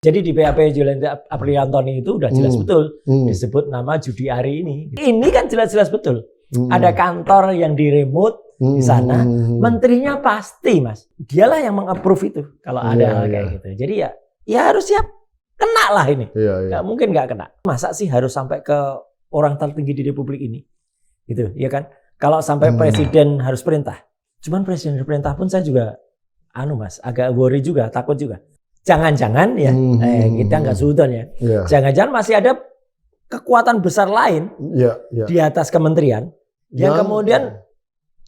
Jadi di BAP Julianti Apriantoni itu udah jelas betul disebut nama Judi Ari ini. Ini kan jelas-jelas betul. Ada kantor yang di remote di sana, menterinya pasti mas. Dialah yang meng-approve itu kalau ada hal kayak gitu. Jadi ya harus siap kena lah ini. Nggak mungkin nggak kena. Masa sih harus sampai ke orang tertinggi di Republik ini? Gitu, ya kan? Kalau sampai presiden harus perintah. Cuman presiden perintah pun saya juga mas, agak worry juga, takut juga. Jangan-jangan ya, kita nggak suudon ya. Jangan-jangan masih ada kekuatan besar lain di atas kementerian yang kemudian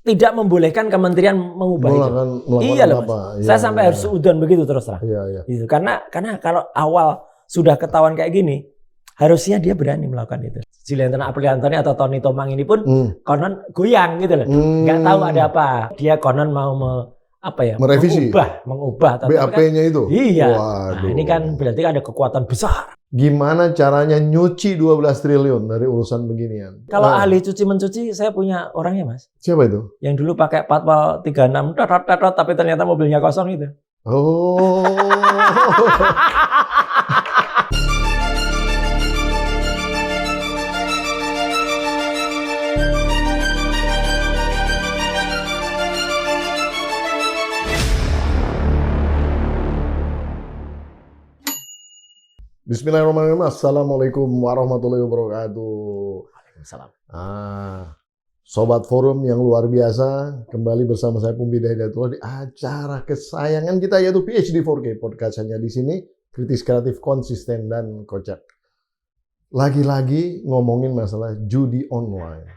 tidak membolehkan kementerian mengubah itu. Iya loh, Mas. Saya sampai harus suudon begitu terus terang. Gitu. Karena kalau awal sudah ketahuan kayak gini, harusnya dia berani melakukan itu. Julianti Apriantoni atau Tony Tomang ini pun konon goyang gitu loh. Nggak tahu ada apa. Dia konon mau merevisi, mengubah BAP-nya itu. Iya. Nah, ini kan berarti ada kekuatan besar. Gimana caranya nyuci 12 triliun dari urusan beginian? Kalau ahli cuci mencuci, saya punya orangnya, Mas. Siapa itu? Yang dulu pakai patwal 36, tapi ternyata mobilnya kosong itu. Oh. Bismillahirrahmanirrahim. Assalamualaikum warahmatullahi wabarakatuh. Waalaikumsalam. Sobat Forum yang luar biasa, kembali bersama saya Pumbi Hidayatullah di acara kesayangan kita yaitu PhD 4K podcast. Hanya di sini kritis, kreatif, konsisten dan kocak. Lagi-lagi ngomongin masalah judi online.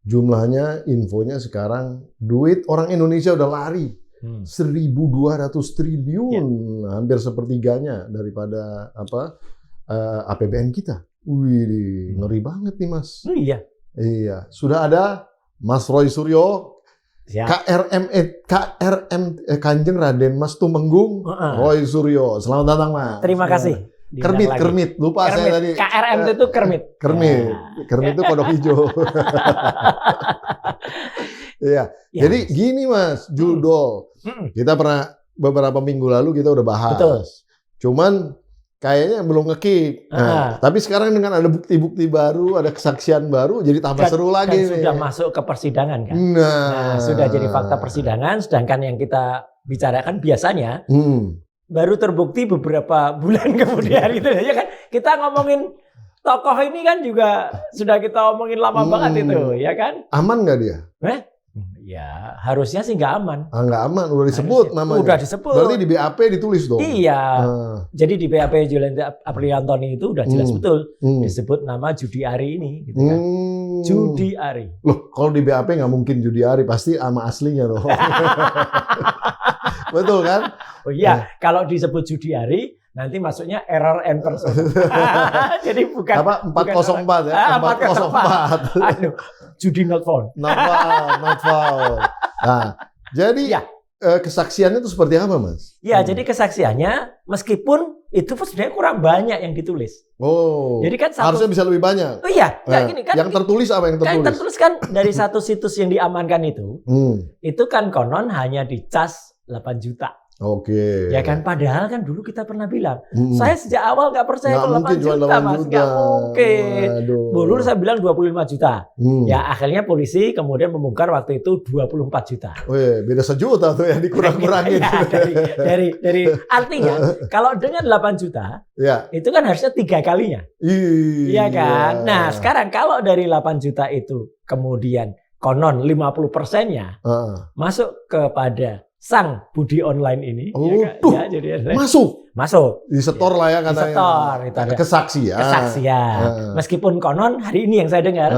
Jumlahnya, infonya sekarang duit orang Indonesia udah lari. 1.200 triliun, hampir sepertiganya daripada APBN kita. Wih, ngeri banget nih Mas. Iya, sudah ada Mas Roy Suryo, KRM Kanjeng Raden Mas Tumenggung, Roy Suryo. Selamat datang Mas. Terima kasih. Kermit, lupa Kermit. Saya tadi. KRM itu Kermit. Kermit itu kodok hijau. Iya. Jadi gini Mas, judul. Kita pernah beberapa minggu lalu kita udah bahas. Betul. Cuman kayaknya belum nge-kick. Tapi sekarang dengan ada bukti-bukti baru, ada kesaksian baru, jadi tambah seru lagi nih. Sudah masuk ke persidangan kan. Nah, sudah jadi fakta persidangan. Sedangkan yang kita bicarakan biasanya baru terbukti beberapa bulan kemudian gitu ya kan. Kita ngomongin tokoh ini kan juga sudah kita omongin lama banget itu, ya kan? Aman nggak dia? Ya, harusnya sih nggak aman. Nggak aman, udah disebut namanya. Udah disebut. Berarti di BAP ditulis dong? Iya. Jadi di BAP Julianti Apriantoni itu udah jelas betul disebut nama Judi Ari ini. Gitu kan. Judi Ari. Loh, kalau di BAP nggak mungkin Judi Ari, pasti nama aslinya dong. Betul kan? Oh iya, kalau disebut Judi Ari, nanti masuknya error and person. Jadi bukan apa 404 ya? 404. Aduh, judi not found. Not found. Nah, jadi kesaksiannya itu seperti apa, Mas? Ya, jadi kesaksiannya meskipun itu sebenarnya kurang banyak yang ditulis. Oh. Jadi kan harusnya bisa lebih banyak. Oh iya, gini kan. Yang tertulis apa yang tertulis? Yang tertulis kan dari satu situs yang diamankan itu kan konon hanya dicas 8 juta. Oke. Ya kan, padahal kan dulu kita pernah bilang, saya sejak awal nggak percaya kalau 8 juta, Mas. Nggak mungkin. Dulu saya bilang 25 juta. Ya akhirnya polisi kemudian membongkar waktu itu 24 juta. Wih, beda sejuta tuh ya dikurang-kurangin. Ya, dari artinya kalau dengan 8 juta, itu kan harusnya 3 kalinya. Iya kan? Nah sekarang kalau dari 8 juta itu kemudian konon 50%-nya masuk kepada sang budi online ini, jadi masuk disetor lah ya katanya. Disetor, itu ada kesaksian. Meskipun konon hari ini yang saya dengar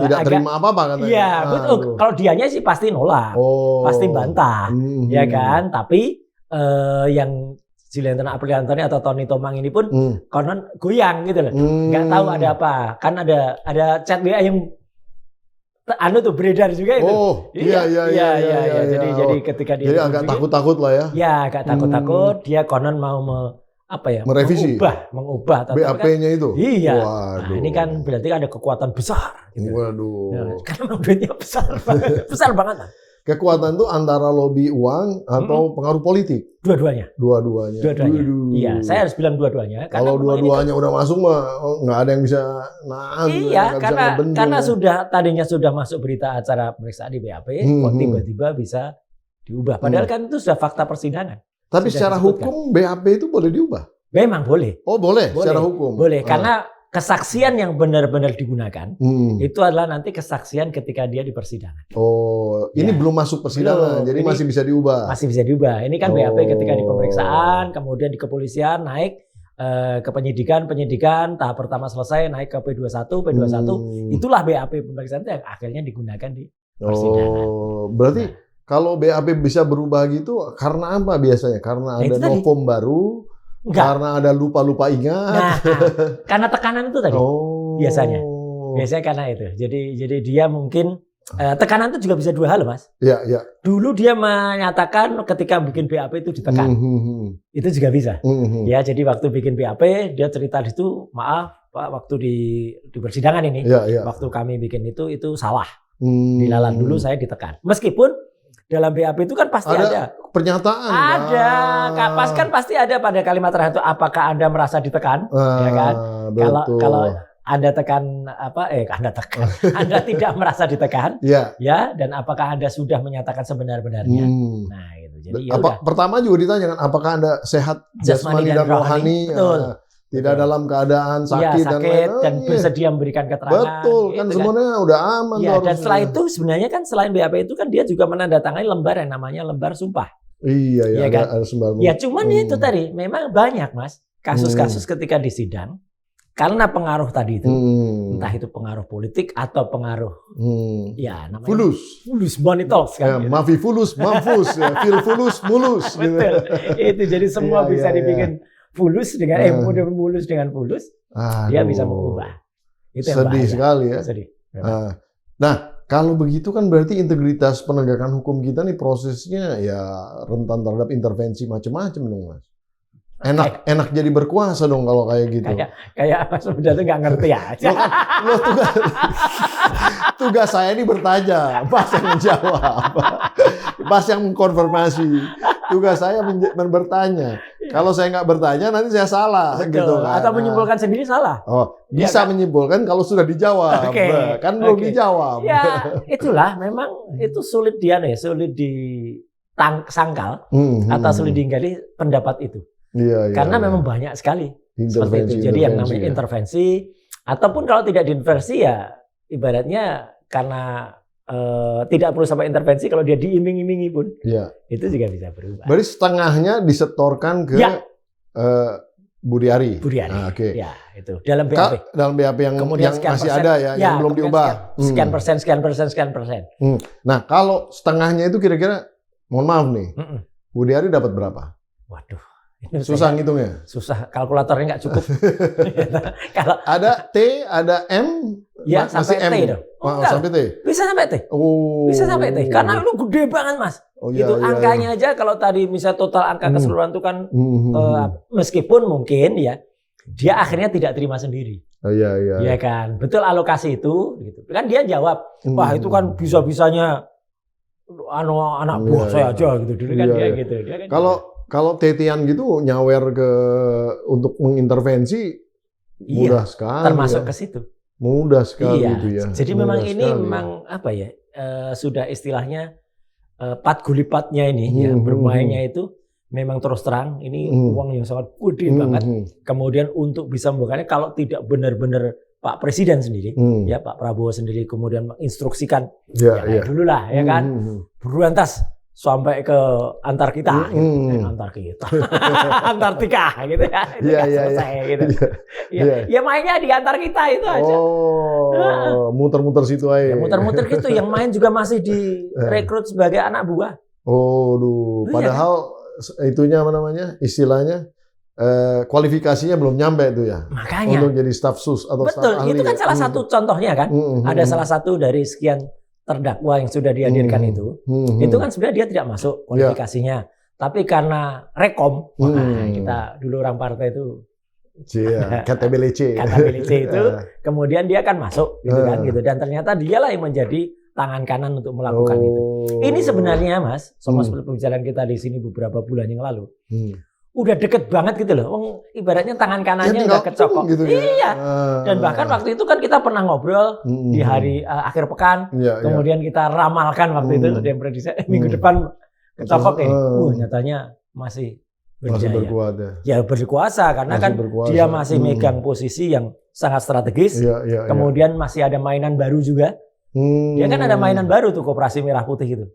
tidak terima apa-apa katanya. Iya, betul. Kalau dianya sih pasti nolak, pasti bantah, ya kan. Tapi yang Julianti Apriantoni atau Tony Tomang ini pun konon goyang gitu loh, nggak tahu ada apa. Kan ada chat WA yang beredar juga itu. Iya. Jadi ketika dia jadi agak takut-takut lah ya. Ya, agak takut-takut. Dia konon mau merevisi, mengubah BAP-nya itu. Iya. Nah, ini kan berarti ada kekuatan besar. Gitu. Waduh. Ya, karena duitnya besar banget. Kekuatan itu antara lobby uang atau pengaruh politik? Dua-duanya. Dua-duanya. Iya, saya harus bilang dua-duanya. Kalau dua-duanya udah masuk mah nggak ada yang bisa nahan. Iya, karena tadinya sudah masuk berita acara pemeriksaan di BAP, kok tiba-tiba bisa diubah. Padahal kan itu sudah fakta persidangan. Tapi secara hukum BAP itu boleh diubah? Memang boleh. Oh boleh, secara hukum? Boleh, karena kesaksian yang benar-benar digunakan itu adalah nanti kesaksian ketika dia di persidangan. Oh, ini belum masuk persidangan, jadi masih bisa diubah. Masih bisa diubah. Ini kan BAP ketika di pemeriksaan, kemudian di kepolisian naik ke penyidikan, tahap pertama selesai naik ke P21, itulah BAP pemeriksaan yang akhirnya digunakan di persidangan. Oh, berarti kalau BAP bisa berubah gitu karena apa biasanya? Karena ada novum baru. Enggak. Karena ada lupa ingat. Nah, karena tekanan itu tadi biasanya karena itu. Jadi dia mungkin tekanan itu juga bisa dua hal, Mas. Iya. Dulu dia menyatakan ketika bikin BAP itu ditekan, itu juga bisa. Ya, jadi waktu bikin BAP dia cerita di situ, maaf Pak, waktu di persidangan ini, waktu kami bikin itu salah, dilalat dulu saya ditekan. Meskipun dalam BAP itu kan pasti ada pernyataan. Kan pasti ada pada kalimat terakhir itu, apakah Anda merasa ditekan? Ya kan? Kalau Anda tekan Anda tidak merasa ditekan, ya, dan apakah Anda sudah menyatakan sebenar-benarnya? Nah, gitu. Jadi pertama juga ditanyakan apakah Anda sehat jasmani dan rohani? Betul. Tidak dalam keadaan sakit dan bersedia memberikan keterangan. Betul, kan gitu semuanya udah aman. Ya, dan setelah itu sebenarnya kan selain BAP itu kan dia juga menandatangani lembar yang namanya lembar sumpah. Iya kan? Ada sumpah. Ya cuman itu tadi memang banyak, Mas, kasus-kasus ketika di sidang karena pengaruh tadi itu, entah itu pengaruh politik atau pengaruh ya namanya fulus bonitols kan. Mafi fulus, mamfus, fil fulus, mulus. Betul. Itu jadi semua bisa dibikin fulus dengan mulus dengan fulus, dia bisa mengubah. Itu sedih sekali ya. Sedih. Nah, kalau begitu kan berarti integritas penegakan hukum kita nih prosesnya ya rentan terhadap intervensi macam-macam dong, Mas. Enak jadi berkuasa dong kalau kayak gitu. Kayak Mas Huda tuh nggak ngerti aja. Tugas saya ini bertanya, Mas yang menjawab, Mas yang mengkonfirmasi. Tugas saya bertanya. Kalau saya nggak bertanya, nanti saya salah. Betul. Gitu kan. Atau menyimpulkan sendiri salah. Oh, bisa menyimpulkan kalau sudah dijawab. Kan belum dijawab. Ya, itulah memang itu sulit disangkal atau sulit diingkari pendapat itu. Karena memang banyak sekali seperti itu. Jadi yang namanya intervensi, ataupun kalau tidak diintervensi ya ibaratnya karena tidak perlu sampai intervensi, kalau dia diiming-imingi pun itu juga bisa berubah. Berarti setengahnya disetorkan ke Budi Ari. Ya, itu dalam BAP. Dalam BAP yang masih ada yang belum diubah. Sekian persen. Nah, kalau setengahnya itu kira-kira, mohon maaf nih, Budi Ari dapat berapa? Waduh. Susah ngitungnya. Susah, kalkulatornya nggak cukup. Kalau ada T, ada M, ya sampai T dong. Sampai T. Bisa sampai T. Bisa sampai T. Karena lu gede banget, Mas. Itu angkanya aja kalau tadi misalnya total angka keseluruhan itu kan meskipun mungkin ya dia akhirnya tidak terima sendiri. Iya kan. Betul alokasi itu gitu. Kan dia jawab, "Wah, itu kan bisa-bisanya anak buah saya aja gitu." Dulu kan dia gitu. Dia kan kalau tetian gitu nyawer untuk mengintervensi mudah sekali. Termasuk ke situ. Mudah sekali itu ya. Jadi memang ini memang apa ya? Sudah istilahnya pat gulipatnya ini ya, bermainnya itu memang terus terang ini uang yang sangat gede banget. Kemudian untuk bisa membukanya kalau tidak benar-benar Pak Presiden sendiri, ya Pak Prabowo sendiri kemudian menginstruksikan dulu lah ya kan. Buruan tas sampai ke Antartika, Antartika gitu ya, selesai gitu. Ya mainnya di Antartika itu aja. Oh, muter-muter situ aja. Ya, muter-muter gitu, yang main juga masih direkrut sebagai anak buah. Padahal itunya apa namanya, istilahnya kualifikasinya belum nyampe itu ya. Makanya. Untuk jadi staf sus atau staf ahli. Betul, itu kan salah satu contohnya kan. Ada salah satu dari sekian terdakwa yang sudah dihadirkan itu kan sebenarnya dia tidak masuk kualifikasinya, tapi karena rekom, kita dulu orang partai itu, KTBLC itu, kemudian dia kan masuk, gitu kan, gitu, dan ternyata dialah yang menjadi tangan kanan untuk melakukan itu. Ini sebenarnya Mas, sama seperti pembicaraan kita di sini beberapa bulan yang lalu. Udah deket banget gitu loh. Ibaratnya tangan kanannya udah kecokok. Gitu ya? Iya. Dan bahkan waktu itu kan kita pernah ngobrol di hari akhir pekan. Kemudian kita ramalkan waktu itu yang prediksi minggu depan kecokok ini. Nyatanya masih berjaya. Ya berkuasa karena kan dia masih megang posisi yang sangat strategis. Kemudian masih ada mainan baru juga. Dia kan ada mainan baru tuh Koperasi Merah Putih itu.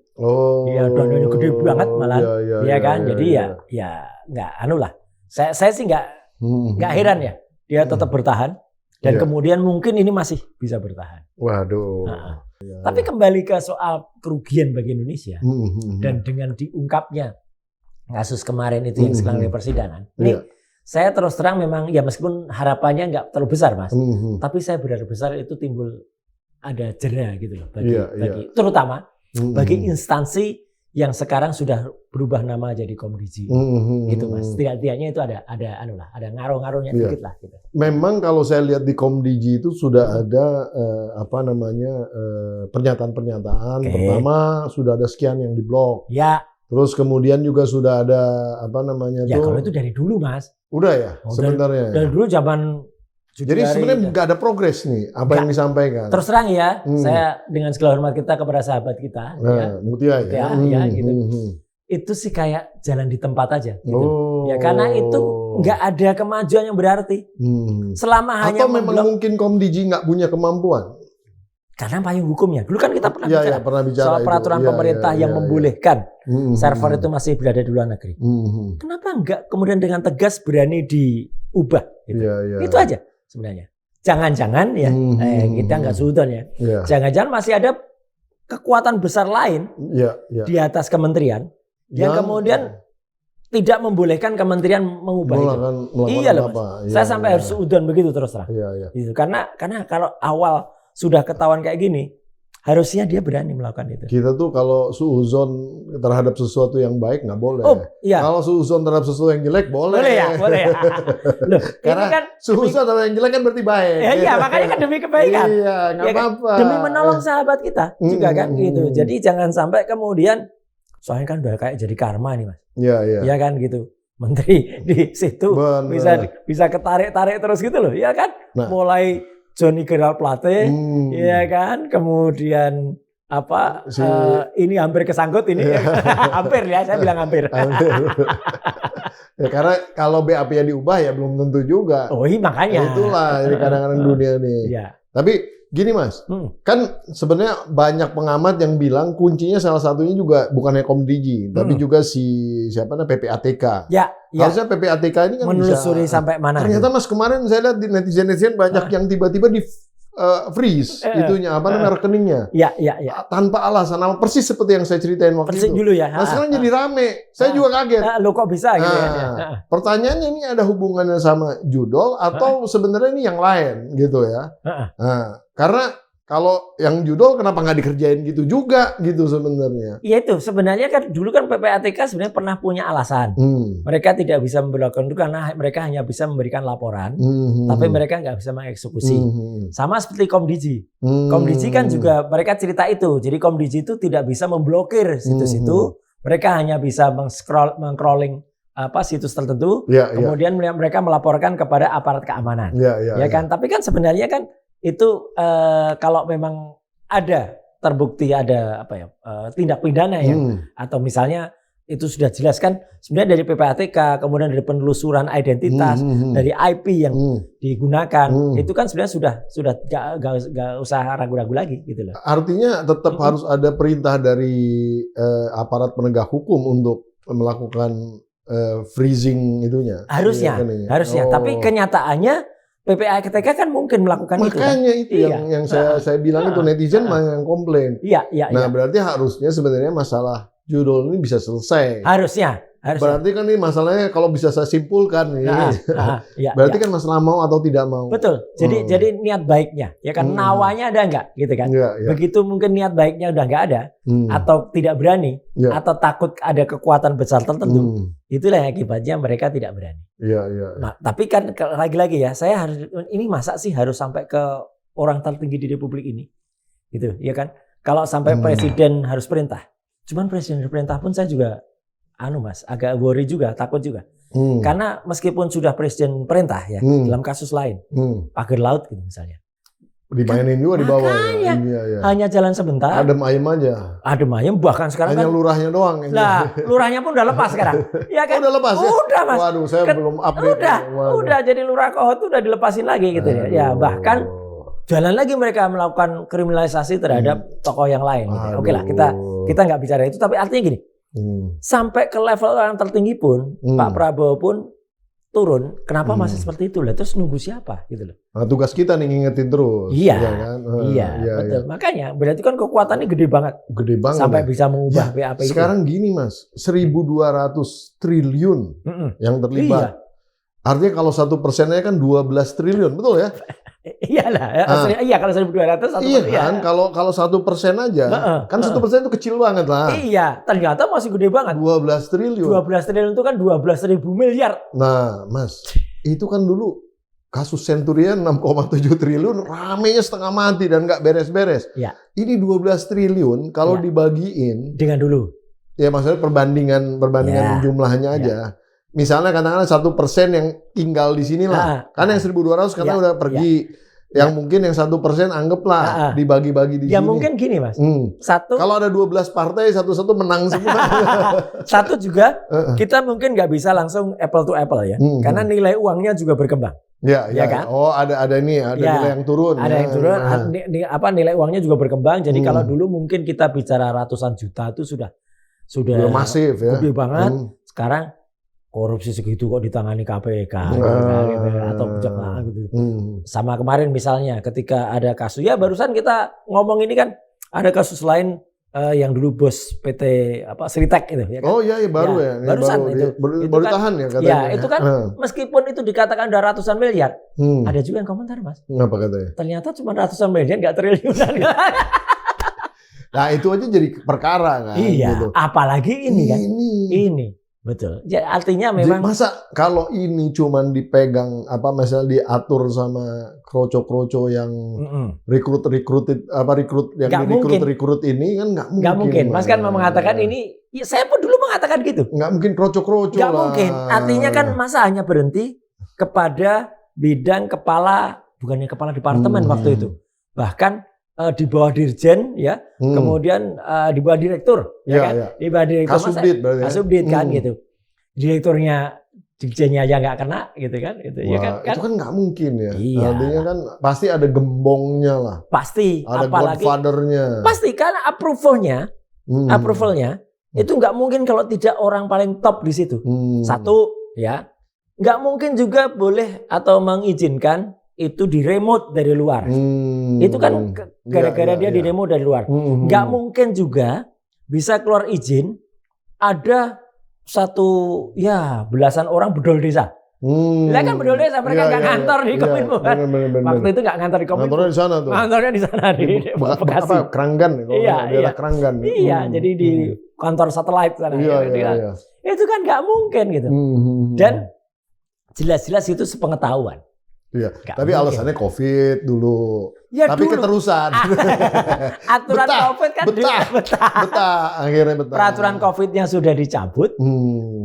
Iya, dananya gede banget malah. Iya kan? Jadi ya nggak lah. Saya sih nggak heran ya. Dia tetap bertahan dan kemudian mungkin ini masih bisa bertahan. Waduh. Tapi kembali ke soal kerugian bagi Indonesia dan dengan diungkapnya kasus kemarin itu yang sekarang di persidangan. Ini saya terus terang memang ya meskipun harapannya nggak terlalu besar Mas, tapi saya berharap besar itu timbul ada jera gitu loh bagi terutama bagi instansi yang sekarang sudah berubah nama jadi Komdiji. Gitu Mas. Tidaknya itu ada ngaruh-ngaruhnya dikit lah gitu. Memang kalau saya lihat di Komdiji itu sudah ada pernyataan-pernyataan. Pertama sudah ada sekian yang diblok. Ya. Terus kemudian juga sudah ada kalau itu dari dulu Mas. Udah ya sebenarnya. Dari dulu zaman jadi sebenarnya nggak ada progres nih apa yang disampaikan. Terus terang ya, saya dengan segala hormat kita kepada sahabat kita, Mutia ya, gitu. Itu sih kayak jalan di tempat aja. Gitu. Ya karena itu nggak ada kemajuan yang berarti. Selama hanya memang mungkin Komdiji nggak punya kemampuan. Karena payung hukumnya. Dulu kan kita pernah bicara soal peraturan pemerintah yang membolehkan server itu masih berada di luar negeri. Kenapa nggak kemudian dengan tegas berani diubah? Gitu. Itu aja. Sebenarnya, jangan-jangan ya kita nggak sudon ya. Jangan-jangan masih ada kekuatan besar lain di atas kementerian yang kemudian tidak membolehkan kementerian mengubah itu. Iya loh, Mas. Saya sampai harus sudon begitu terus terang. Gitu. Karena kalau awal sudah ketahuan kayak gini, harusnya dia berani melakukan itu. Kita tuh kalau suuzon terhadap sesuatu yang baik nggak boleh. Kalau suuzon terhadap sesuatu yang jelek boleh. Boleh ya. Loh, karena kan suuzon terhadap yang jelek kan berarti baik. Iya, makanya kan demi kebaikan. Iya, nggak apa-apa. Demi menolong sahabat kita juga kan gitu. Jadi jangan sampai kemudian soalnya kan udah kayak jadi karma nih Mas. Iya kan gitu. Menteri di situ bisa ketarik-tarik terus gitu loh. Iya kan? Mulai Johnny Gerald Plate, ya kan, kemudian ini hampir kesangkut ini, hampir ya, saya bilang hampir. Ya, karena kalau BAP-nya diubah ya belum tentu juga. Makanya. Itulah ini kadang-kadang dunia nih. Tapi gini Mas, kan sebenarnya banyak pengamat yang bilang kuncinya salah satunya juga bukannya Komdiji, tapi juga PPATK. Harusnya PPATK ini kan menelusuri sampai mana. Ternyata Mas kemarin saya lihat di netizen banyak yang tiba-tiba di freeze itunya rekeningnya. Iya. Tanpa alasan, persis seperti yang saya ceritain waktu itu. Dulu ya. Nah, sekarang jadi rame. Saya juga kaget. Lo kok bisa gitu ya? Pertanyaannya ini ada hubungannya sama judul atau sebenarnya ini yang lain gitu ya? Karena kalau yang judul kenapa nggak dikerjain gitu juga gitu sebenarnya? Iya itu sebenarnya kan dulu kan PPATK sebenarnya pernah punya alasan. Mereka tidak bisa memberlakukan itu karena mereka hanya bisa memberikan laporan, tapi mereka nggak bisa mengeksekusi. Sama seperti Komdiji. Komdiji kan juga mereka cerita itu. Jadi Komdiji itu tidak bisa memblokir situs-situ. Mereka hanya bisa meng-crawling situs tertentu. Kemudian mereka melaporkan kepada aparat keamanan. Ya kan? Tapi kan sebenarnya kan itu kalau memang ada terbukti ada tindak pidana ya atau misalnya itu sudah jelas kan sebenarnya dari PPATK kemudian dari penelusuran identitas dari IP yang digunakan itu kan sebenarnya sudah gak usah ragu-ragu lagi gitu loh. Artinya tetap harus ada perintah dari aparat penegak hukum untuk melakukan freezing itunya. Harusnya. Tapi kenyataannya PPATK kan mungkin melakukan itu. Makanya itu yang saya bilang itu netizen yang komplain. Nah berarti harusnya sebenarnya masalah judul ini bisa selesai. Harusnya. Berarti kan ini masalahnya kalau bisa saya simpulkan berarti kan masalah mau atau tidak mau. Betul. Jadi niat baiknya ya kan nawanya ada nggak gitu kan. Begitu mungkin niat baiknya udah nggak ada atau tidak berani atau takut ada kekuatan besar tertentu. Itulah yang akibatnya mereka tidak berani. Nah, tapi kan lagi-lagi ya ini masa sih harus sampai ke orang tertinggi di Republik ini. Gitu, ya kan? kalau sampai presiden harus perintah. Cuman presiden perintah pun saya juga Mas, agak worry juga, takut juga. Karena meskipun sudah presiden perintah ya, dalam kasus lain, pagar laut gitu misalnya. Dimainin juga di bawah. Makanya, hanya jalan sebentar. Adem ayem aja. Adem ayem, bahkan sekarang hanya kan lurahnya doang. Lah, lurahnya pun udah lepas sekarang. Ya kan? Udah lepas ya? Udah, Mas. Waduh, saya belum update. Udah jadi lurah Kohot udah dilepasin lagi gitu ya. Ya, bahkan jalan lagi mereka melakukan kriminalisasi terhadap tokoh yang lain. Gitu. Oke lah, kita nggak bicara itu, tapi artinya gini. Sampai ke level yang tertinggi pun Pak Prabowo pun turun, kenapa masih seperti itu lah? Terus nunggu siapa gitu loh? Nah, tugas kita nih ngingetin terus. Iya, kan? iya, betul. Iya. Makanya berarti kan kekuatannya gede banget. Gede banget. Sampai bisa mengubah BAP itu. Sekarang gini Mas, 1.200 triliun yang terlibat. Iya. Artinya kalau 1%-nya kan 12 triliun, betul ya? Iyalah, iya kalau 1.200 iya kan, kalau 1% aja, kan 1% itu kecil banget lah. Iya, ternyata masih gede banget. 12 triliun. 12 triliun itu kan 12.000 miliar. Nah, Mas, itu kan dulu kasus Senturion 6,7 triliun, ramenya setengah mati dan nggak beres-beres. Ya. Ini 12 triliun kalau dibagiin. Dengan dulu. Ya maksudnya perbandingan jumlahnya aja. Misalnya katakanlah 1% yang tinggal di sini lah. Kan yang 1.200 karena udah pergi. Yang mungkin yang 1% anggaplah dibagi-bagi di sini. Ya mungkin gini Mas. Kalau ada 12 partai, satu-satu menang semua. Satu juga kita mungkin nggak bisa langsung apple to apple ya. Karena nilai uangnya juga berkembang. Ya kan? Oh ada nilai yang turun. Ada yang turun. Nilai uangnya juga berkembang. Jadi kalau dulu mungkin kita bicara ratusan juta itu sudah masif ya. Gede banget. Sekarang korupsi segitu kok ditangani KPK atau kejaksaan gitu. Sama kemarin misalnya ketika ada kasus ya barusan kita ngomong ini kan ada kasus lain yang dulu bos PT Sritek itu ya kan? Oh iya baru ya. Barusan baru ditahan ya katanya. Ya itu kan meskipun itu dikatakan udah ratusan miliar, ada juga yang komentar Mas. Apa katanya? Ternyata cuma ratusan miliar nggak triliunan. Nah itu aja jadi perkara kan. Iya. Gitu. Apalagi ini kan. Ini. Betul. Ya, artinya memang masa kalau ini cuman dipegang misalnya diatur sama kroco-kroco yang rekrut yang direkrut ini kan nggak mungkin. Nggak mungkin. Mas kan mengatakan ini, ya saya pun dulu mengatakan gitu. Nggak mungkin kroco-kroco lah. Nggak mungkin. Artinya kan masa hanya berhenti kepada bidang bukannya kepala departemen waktu itu. Bahkan di bawah dirjen ya, kemudian di bawah direktur di bawah direktur Kasubdit kan gitu. Direkturnya dirjennya aja nggak kena gitu kan itu. Wah, ya kan itu kan nggak mungkin ya. Iya. Artinya kan pasti ada gembongnya lah. Pasti, ada apalagi godfather-nya. Pasti karena approvalnya itu nggak mungkin kalau tidak orang paling top di situ. Satu ya, nggak mungkin juga boleh atau mengizinkan itu di remote dari luar. Itu kan gara-gara dia di remote dari luar. Nggak mungkin juga bisa keluar izin ada belasan orang bedol desa. Lah kan bedol desa mereka nggak ngantor di Kominfo kan. Waktu itu nggak ngantor di Kominfo. Ngantornya di sana tuh. Ngantornya di sana di Bekasi. Keranggan daerah Keranggan. Iya, jadi di kantor satelit sana. Iya. Itu kan nggak mungkin gitu. Dan jelas-jelas itu sepengetahuan. Iya, tapi alasannya COVID dulu. Ya, tapi dulu. Keterusan. Aturan COVID kan betah. Akhirnya betah. Peraturan COVID-nya sudah dicabut.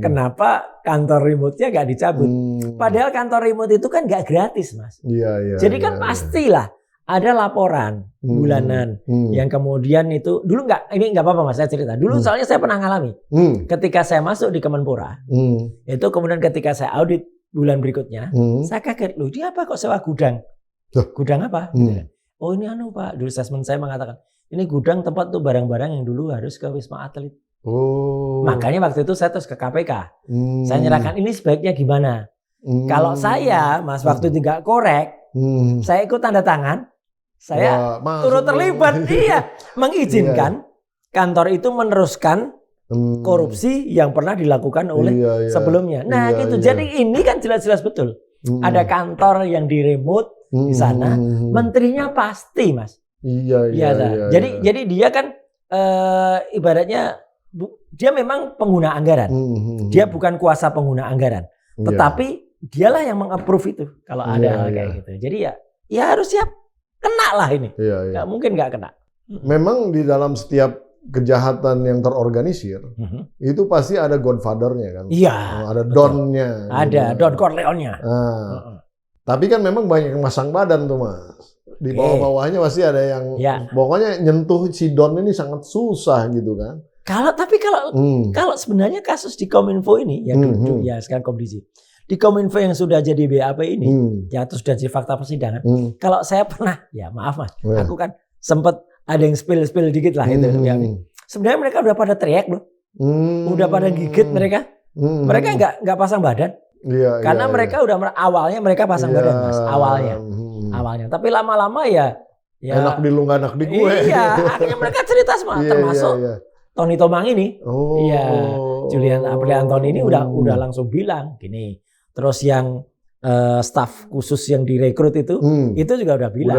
Kenapa kantor remote-nya nggak dicabut? Padahal kantor remote itu kan nggak gratis, Mas. Iya. Jadi kan pastilah ada laporan bulanan yang kemudian itu dulu ini nggak apa-apa Mas, saya cerita. Dulu soalnya saya pernah ngalami. Ketika saya masuk di Kemenpora, itu kemudian ketika saya audit bulan berikutnya, saya kaget, loh dia apa kok sewa gudang? Gudang apa? Oh ini Pak, dulu assessment saya mengatakan, ini gudang tempat tuh barang-barang yang dulu harus ke Wisma Atlet. Makanya waktu itu saya terus ke KPK. Saya nyerahkan ini sebaiknya gimana? Kalau saya, Mas, waktu itu nggak korek, saya ikut tanda tangan, saya turut terlibat, mengizinkan kantor itu meneruskan korupsi yang pernah dilakukan oleh sebelumnya. Nah gitu. Jadi ini kan jelas-jelas betul. Ada kantor yang di remote di sana. Menterinya pasti Mas. Iya. Jadi dia kan ibaratnya dia memang pengguna anggaran. Dia bukan kuasa pengguna anggaran. Tetapi dialah yang meng-approve itu kalau ada hal kayak gitu. Jadi ya harus siap kena lah ini. Nggak mungkin nggak kena. memang di dalam setiap kejahatan yang terorganisir, itu pasti ada godfather-nya kan? Iya. Ada Don-nya. Ada, Don Corleone-nya. Tapi kan memang banyak yang masang badan tuh, Mas. Di bawah-bawahnya pasti ada yang, pokoknya nyentuh si Don ini sangat susah gitu kan? Kalau sebenarnya kasus di Kominfo ini, ya dulu ya sekarang Komdisi. Di Kominfo yang sudah jadi BAP ini, ya itu sudah jadi fakta persidangan. Kalau saya pernah, ya maaf Mas, aku kan sempat ada yang spill dikit lah itu. Ya. Sebenarnya mereka udah pada teriak loh, udah pada gigit mereka. Mereka nggak pasang badan, karena mereka udah awalnya mereka pasang badan Mas, awalnya. Tapi lama-lama ya enak di lu nggak enak di gue. Iya, akhirnya mereka cerita semua, termasuk Tony Tomang ini. Julian Apriantoni ini udah langsung bilang gini. Terus yang staf khusus yang direkrut itu juga udah bilang.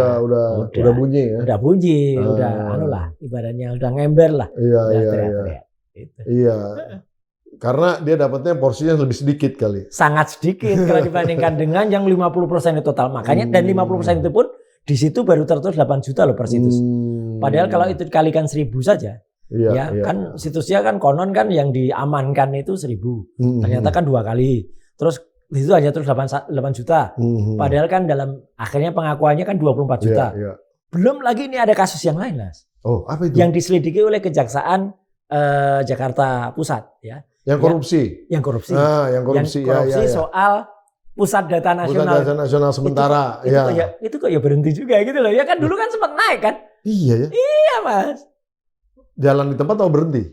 Udah bunyi ya. Udah bunyi, udah ibaratnya udah ngember lah. Iya. Karena dia dapatnya porsinya lebih sedikit kali. Sangat sedikit kalau dibandingkan dengan yang 50% itu total. Makanya dan 50% itu pun di situ baru tertulis 8 juta loh per situs. Padahal kalau itu dikalikan 1.000 saja. Kan situsnya kan konon kan yang diamankan itu 1.000. Ternyata kan 2 kali. Terus di situ hanya terus 8 juta. Padahal kan dalam akhirnya pengakuannya kan 24 juta. Belum lagi ini ada kasus yang lain, Mas. Oh, apa itu? Yang diselidiki oleh Kejaksaan Jakarta Pusat ya. Yang korupsi. Yang korupsi. Yang korupsi soal Pusat Data Nasional. Pusat Data Nasional sementara. Itu kok ya berhenti juga gitu loh. Ya kan dulu kan sempat naik kan? Iya ya. Iya, Mas. Jalan di tempat atau berhenti?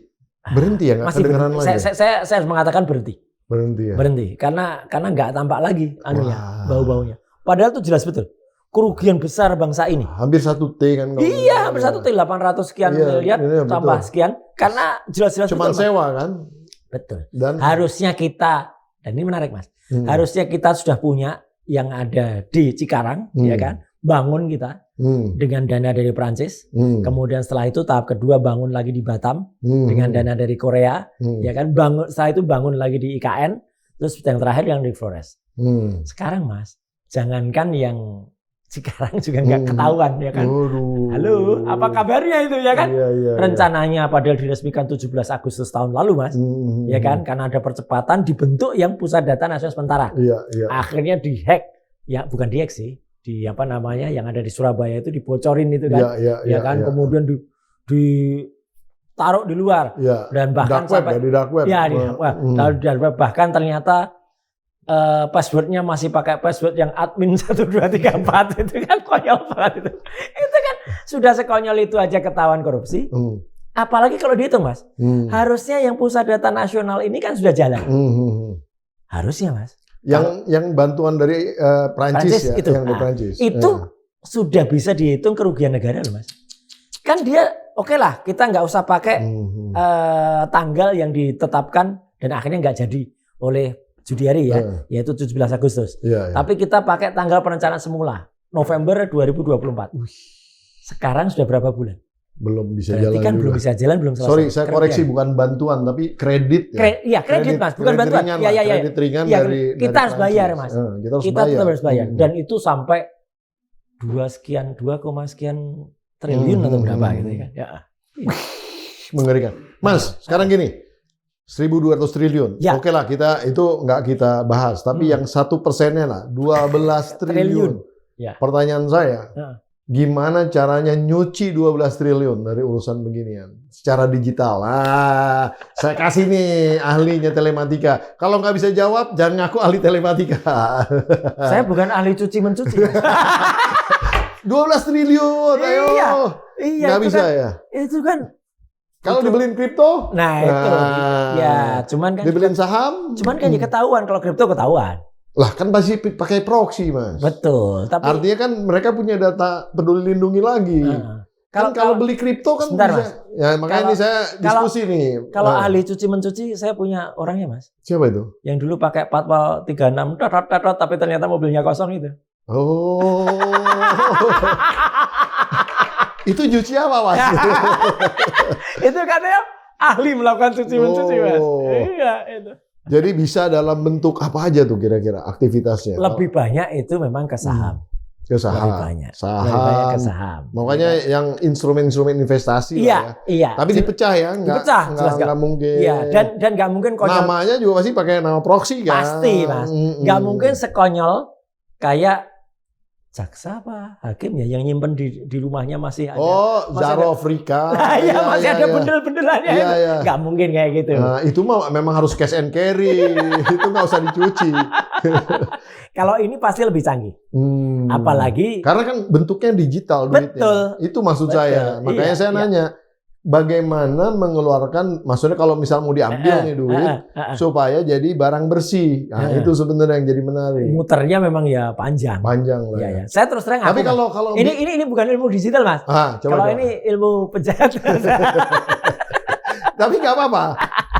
Berhenti ya, nggak kedengeran lagi. Saya harus mengatakan berhenti. Berhenti ya. Berhenti karena nggak tampak lagi bau-baunya. Padahal itu jelas betul kerugian besar bangsa ini. Hampir 1 T kan. Iya, hampir 1 T 800 sekian miliar tambah sekian karena jelas-jelas cuma sewa kan. Betul. Dan harusnya kita, dan ini menarik Mas. Harusnya kita sudah punya yang ada di Cikarang, ya kan? Bangun kita dengan dana dari Perancis. Kemudian setelah itu tahap kedua bangun lagi di Batam dengan dana dari Korea, ya kan? Setelah itu bangun lagi di IKN, terus yang terakhir yang di Flores. Sekarang Mas, jangankan yang Cikarang juga nggak ketahuan, ya kan? Halo, apa kabarnya itu, ya kan? Rencananya padahal diresmikan 17 Agustus tahun lalu, Mas, ya kan? Karena ada percepatan dibentuk yang Pusat Data Nasional Sementara. Akhirnya dihack, ya bukan dihack sih. Yang ada di Surabaya itu dibocorin itu kan, kan. Kemudian ditaruh di luar dan bahkan sampai di dark web, bahkan ternyata passwordnya masih pakai password yang admin 1234 itu kan konyol banget itu. Itu kan sudah sekonyol itu aja ketahuan korupsi. Apalagi kalau dihitung Mas, harusnya yang Pusat Data Nasional ini kan sudah jalan. Harusnya Mas. Yang bantuan dari Prancis ya, itu. Yang dari Prancis. Itu sudah bisa dihitung kerugian negara loh Mas. Kan dia oke lah, kita nggak usah pakai tanggal yang ditetapkan dan akhirnya nggak jadi oleh Judiari ya, yaitu 17 Agustus. Tapi kita pakai tanggal perencanaan semula, November 2024. Sekarang sudah berapa bulan? Belum bisa berarti jalan kan juga. belum bisa jalan, belum selesai. Sorry, saya koreksi bukan bantuan tapi kredit ya. Iya, kredit Mas, bukan bantuan. Kredit ringan dari kita harus bayar Mas. Kita tetap harus bayar. Dan itu sampai 2 sekian triliun atau berapa gitu kan. Ya. Mengerikan. Mas, sekarang gini. 1.200 triliun. Oke lah, kita itu nggak kita bahas, tapi yang 1%-nya lah, 12 triliun. Pertanyaan saya, gimana caranya nyuci 12 triliun dari urusan beginian secara digital? Saya kasih nih ahlinya telematika. Kalau nggak bisa jawab, jangan ngaku ahli telematika. Saya bukan ahli cuci-mencuci. 12 triliun, ayo. Iya. Nggak bisa kan, ya? Itu kan. Kalau dibeliin kripto? Nah, itu. Ya, cuman kan. Dibeliin saham? Cuman kan ya ketahuan, kalau kripto ketahuan. Lah kan pasti pakai proxy Mas. Betul. Tapi artinya kan mereka punya data peduli lindungi lagi. Kalau beli kripto kan sebentar, bisa. Mas. Ya makanya ini saya diskusi nih. Kalau ahli cuci-mencuci saya punya orangnya Mas. Siapa itu? Yang dulu pakai patwal 36 tapi ternyata mobilnya kosong itu. Oh. Itu cuci apa Mas? Itu katanya ahli melakukan cuci-mencuci Mas. Iya itu. Jadi bisa dalam bentuk apa aja tuh kira-kira aktivitasnya? Lebih banyak itu memang ke saham. Ke saham. Lebih banyak ke saham. Makanya yang instrumen-instrumen investasi lah ya. Iya. Tapi dipecah ya, nggak mungkin. Iya, dan nggak mungkin konyol. Namanya juga pasti pakai nama proxy kan. Pasti, Mas. Nggak mungkin sekonyol kayak jaksa apa hakim ya yang nyimpen di rumahnya masih ada. Oh, Zaro Afrika. Masih ada bendel-bendelannya. Nggak mungkin kayak gitu. Nah, itu memang harus cash and carry. Itu nggak usah dicuci. Kalau ini pasti lebih canggih. Apalagi karena kan bentuknya digital duitnya. Betul. Itu maksud saya. Makanya saya nanya, bagaimana mengeluarkan, maksudnya kalau misal mau diambil nih duit supaya jadi barang bersih. Nah, itu sebenarnya yang jadi menarik. Muternya memang ya panjang. Panjang lah. Ya. Saya terus terang. Tapi kalau ini bukan ilmu digital, Mas. Kalau ini ilmu penjahat. Tapi nggak apa-apa.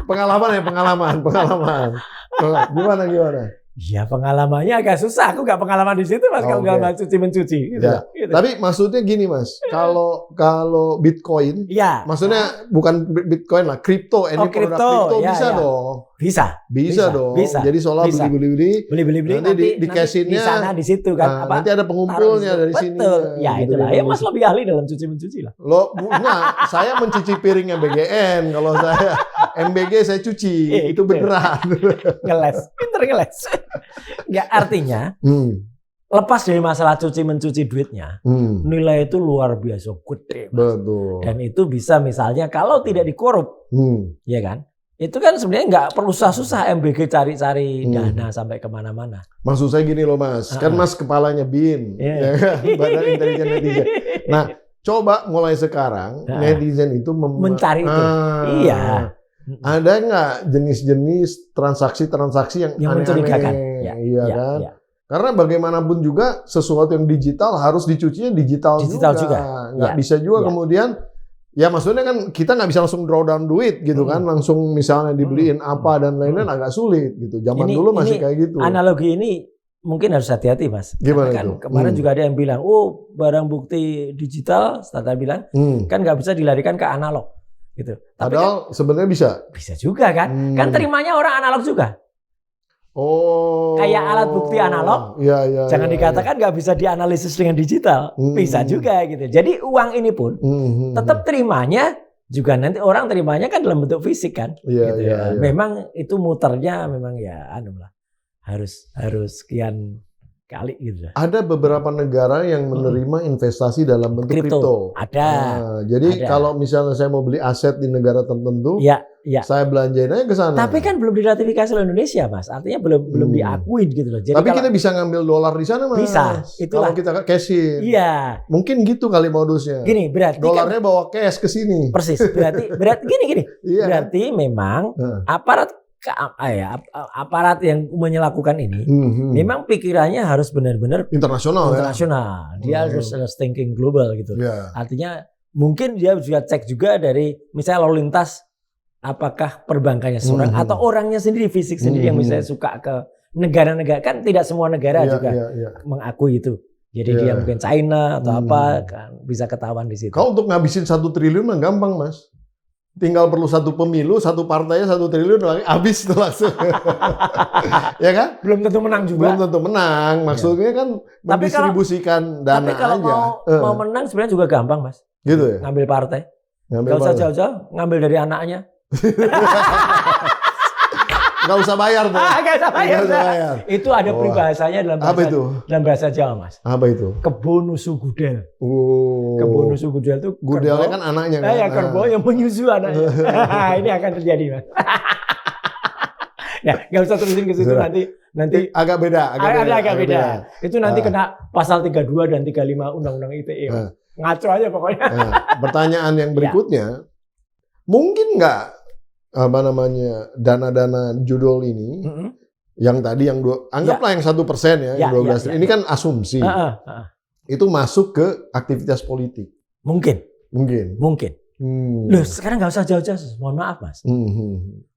Pengalaman. Gimana? Ya pengalamannya agak susah. Aku nggak pengalaman di situ, Mas. Kalau nggak mencuci. Gitu. Tapi maksudnya gini, Mas. Kalau Bitcoin, maksudnya bukan Bitcoin lah, kripto. Ini produk kripto bisa dong. Bisa dong. Jadi soalnya beli. Nanti di cash-in-nya di sana di situ kan. Nanti ada pengumpulnya dari sini. Ya gitu, itulah. Ya Mas lebih ahli dalam mencuci lah. Saya mencuci piringnya BGN. Kalau saya MBG saya cuci. Itu beneran. Pinter ngeles. Nggak, artinya lepas dari masalah mencuci duitnya, nilai itu luar biasa gede, Mas. Betul. Dan itu bisa misalnya kalau tidak dikorup, ya kan? Itu kan sebenarnya nggak perlu susah-susah MBG cari-cari dana sampai kemana-mana. Maksud saya gini loh, Mas, kan Mas kepalanya BIN, ya kan? Badan Intelijen Netizen. Nah, coba mulai sekarang netizen itu mencari itu. Iya. Ada nggak jenis-jenis transaksi-transaksi yang mencurigakan? Iya kan? Ya. Karena bagaimanapun juga sesuatu yang digital harus dicucinya digital juga. Nggak bisa juga kemudian, ya maksudnya kan kita nggak bisa langsung draw down duit gitu kan, langsung misalnya dibeliin apa dan lain-lain agak sulit gitu. Zaman dulu masih kayak gitu. Analogi ini mungkin harus hati-hati, Mas. Gimana kan itu? Kemarin juga ada yang bilang, barang bukti digital, Tata bilang, kan nggak bisa dilarikan ke analog. Gitu. Tapi padahal kan, sebenarnya bisa juga kan? Kan terimanya orang analog juga. Oh. Kayak alat bukti analog. Jangan dikatakan nggak bisa dianalisis dengan digital. Bisa juga gitu. Jadi uang ini pun tetap terimanya juga nanti orang terimanya kan dalam bentuk fisik kan. Gitu. Memang itu muternya memang ya harus sekian kali gitu. Ada beberapa negara yang menerima investasi dalam bentuk kripto. Ada. Jadi kalau misalnya saya mau beli aset di negara tertentu, saya belanjain aja ke sana. Tapi kan belum diratifikasi oleh Indonesia, Mas. Artinya belum diakuin gitu loh. Jadi tapi kita bisa ngambil dolar di sana, Mas. Bisa. Itulah. Kalau kita cash-in. Iya. Mungkin gitu kali modusnya. Gini, berarti dolarnya kan, bawa cash ke sini. Persis. Berarti gini. Berarti memang aparat yang menyelakukan ini memang pikirannya harus benar-benar internasional. Dia harus thinking global gitu. Artinya mungkin dia juga cek juga dari misalnya lalu lintas, apakah perbankannya seorang atau orangnya sendiri, fisik sendiri yang misalnya suka ke negara-negara, kan tidak semua negara juga mengakui itu. Jadi dia mungkin China atau apa kan bisa ketahuan di situ. Kalau untuk ngabisin 1 triliun mah gampang, Mas. Tinggal perlu satu pemilu, satu partainya 1 triliun habis itu langsung. Ya kan? Belum tentu menang juga. Belum tentu menang. Maksudnya kan mendistribusikan dana aja. Tapi kalau mau menang sebenarnya juga gampang, Mas. Gitu ya? Ngambil partai. Nggak usah jauh-jauh, ngambil dari anaknya. Nggak usah bayar tuh. Nggak usah bayar. Itu ada peribahasanya dalam bahasa Jawa, Mas. Apa itu? Kebo nusu gudel. Kebo nusu gudel itu gudelnya kan anaknya kan. Ya, kerbau yang menyusu anaknya. Ini akan terjadi, Mas. Nah, nggak usah terusin ke situ nanti agak beda. Agak beda. Itu nanti kena pasal 32 dan 35 Undang-Undang ITE. Ngaco aja pokoknya. Pertanyaan yang berikutnya, mungkin nggak dana-dana judul ini yang tadi yang anggaplah yang 1% yang 12 ini kan asumsi. Itu masuk ke aktivitas politik. Mungkin. Loh, sekarang nggak usah jauh-jauh. Mohon maaf, Mas.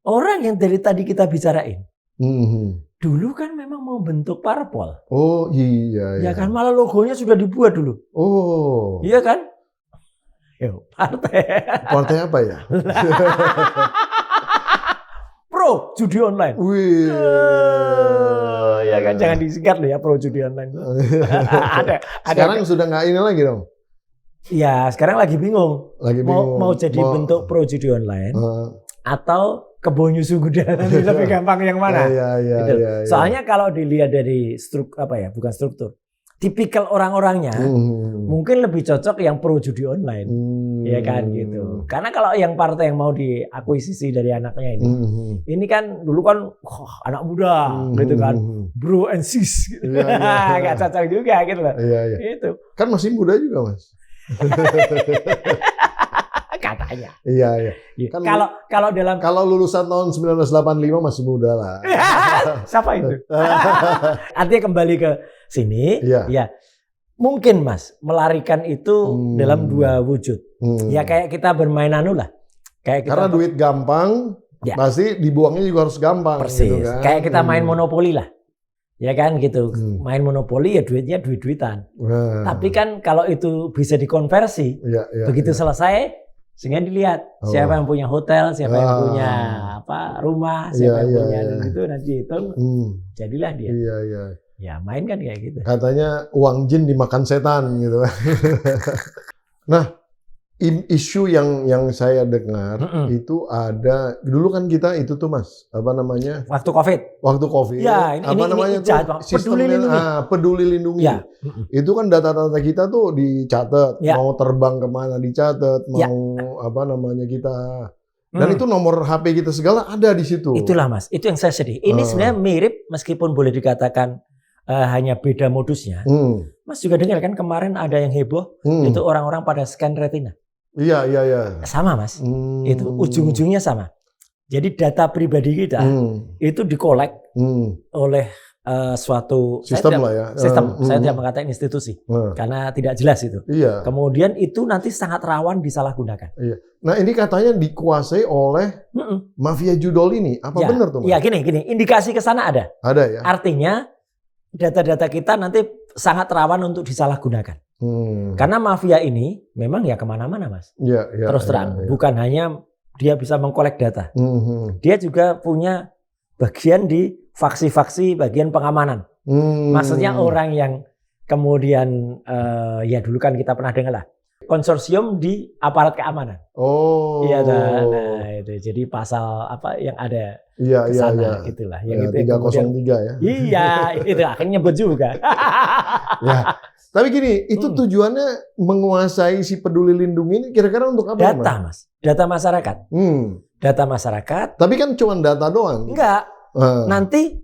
Orang yang dari tadi kita bicarain, dulu kan memang mau bentuk parpol. Oh iya. Ya kan, malah logonya sudah dibuat dulu. Oh. Iya kan? Partai. Partai apa ya? pro judi online. Wih. Ya kan, jangan disingkat loh ya pro judi online. ada. Sekarang sudah nggak ini lagi dong? Ya, sekarang lagi bingung. Mau jadi bentuk pro judi online atau kebun nyusu kuda, lebih gampang yang mana? Gitu. Soalnya kalau dilihat dari bukan struktur, tipikal orang-orangnya mungkin lebih cocok yang pro judi online, ya kan gitu. Karena kalau yang partai yang mau diakuisisi dari anaknya ini kan dulu kan anak muda gitu kan, bro and sis, gitu. Nggak cocok juga gitu loh. Itu kan masih muda juga Mas. Katanya. Iya. Kan kalau lulusan tahun 1985 masih muda lah. Siapa itu? Artinya kembali ke sini, ya mungkin Mas melarikan itu dalam dua wujud. Ya kayak kita bermain lah. Karena duit gampang, pasti dibuangnya juga harus gampang. Persis. Gitu kan? Kayak kita main monopoli lah. Ya kan gitu, main monopoli ya duitnya duit-duitan. Tapi kan kalau itu bisa dikonversi, begitu selesai, sehingga dilihat siapa yang punya hotel, siapa yang punya rumah, siapa yang punya itu nanti itu, jadilah dia. Ya main kan kayak gitu. Katanya uang jin dimakan setan gitu. Nah, isu yang saya dengar itu ada dulu kan kita itu tuh Mas, apa namanya? Waktu COVID. Ya, ini sistemnya peduli lindungi. Ya. Itu kan data-data kita tuh dicatat, mau terbang kemana dicatat, mau apa namanya kita. Dan itu nomor HP kita segala ada di situ. Itulah Mas, itu yang saya sedih. Ini sebenarnya mirip meskipun boleh dikatakan hanya beda modusnya. Mas juga dengar kan kemarin ada yang heboh itu orang-orang pada scan retina. Iya. Sama Mas, itu ujung-ujungnya sama. Jadi data pribadi kita itu dikolek oleh suatu sistem saya tidak mengatakan institusi karena tidak jelas itu. Kemudian itu nanti sangat rawan disalahgunakan. Nah ini katanya dikuasai oleh mafia judol ini, apa benar tuh Mas? Ya gini, indikasi ke sana ada. Ada ya. Artinya data-data kita nanti sangat rawan untuk disalahgunakan. Karena mafia ini memang ya kemana-mana Mas. Terus terang, bukan hanya dia bisa mengkolek data. Dia juga punya bagian di faksi-faksi bagian pengamanan. Maksudnya orang yang kemudian ya dulu kan kita pernah dengar lah konsorsium di aparat keamanan. Iya, nah itu jadi pasal apa yang ada di sana itulah yang itu 303 ya. Iya, itu akhirnya nyebut juga. Ya. Tapi gini, itu tujuannya menguasai si peduli lindungi ini kira-kira untuk apa? Data Mas, data masyarakat. Data masyarakat. Tapi kan cuma data doang. Enggak. Nanti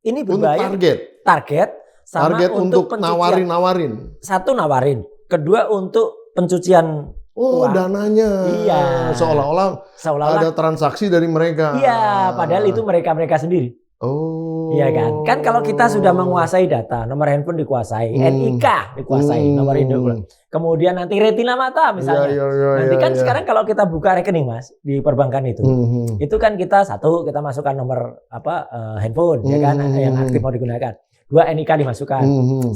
ini berbahaya. Target sama target untuk nawarin. Satu nawarin. Kedua untuk pencucian uang. Dananya. Iya. Seolah-olah ada transaksi dari mereka. Iya, padahal itu mereka sendiri. Iya kan? Kan kalau kita sudah menguasai data, nomor handphone dikuasai, NIK dikuasai, nomor induk. Kemudian nanti retina mata misalnya. Nanti kan sekarang kalau kita buka rekening Mas di perbankan itu kan kita masukkan nomor handphone ya kan yang aktif mau digunakan. 2 NIK dimasukkan.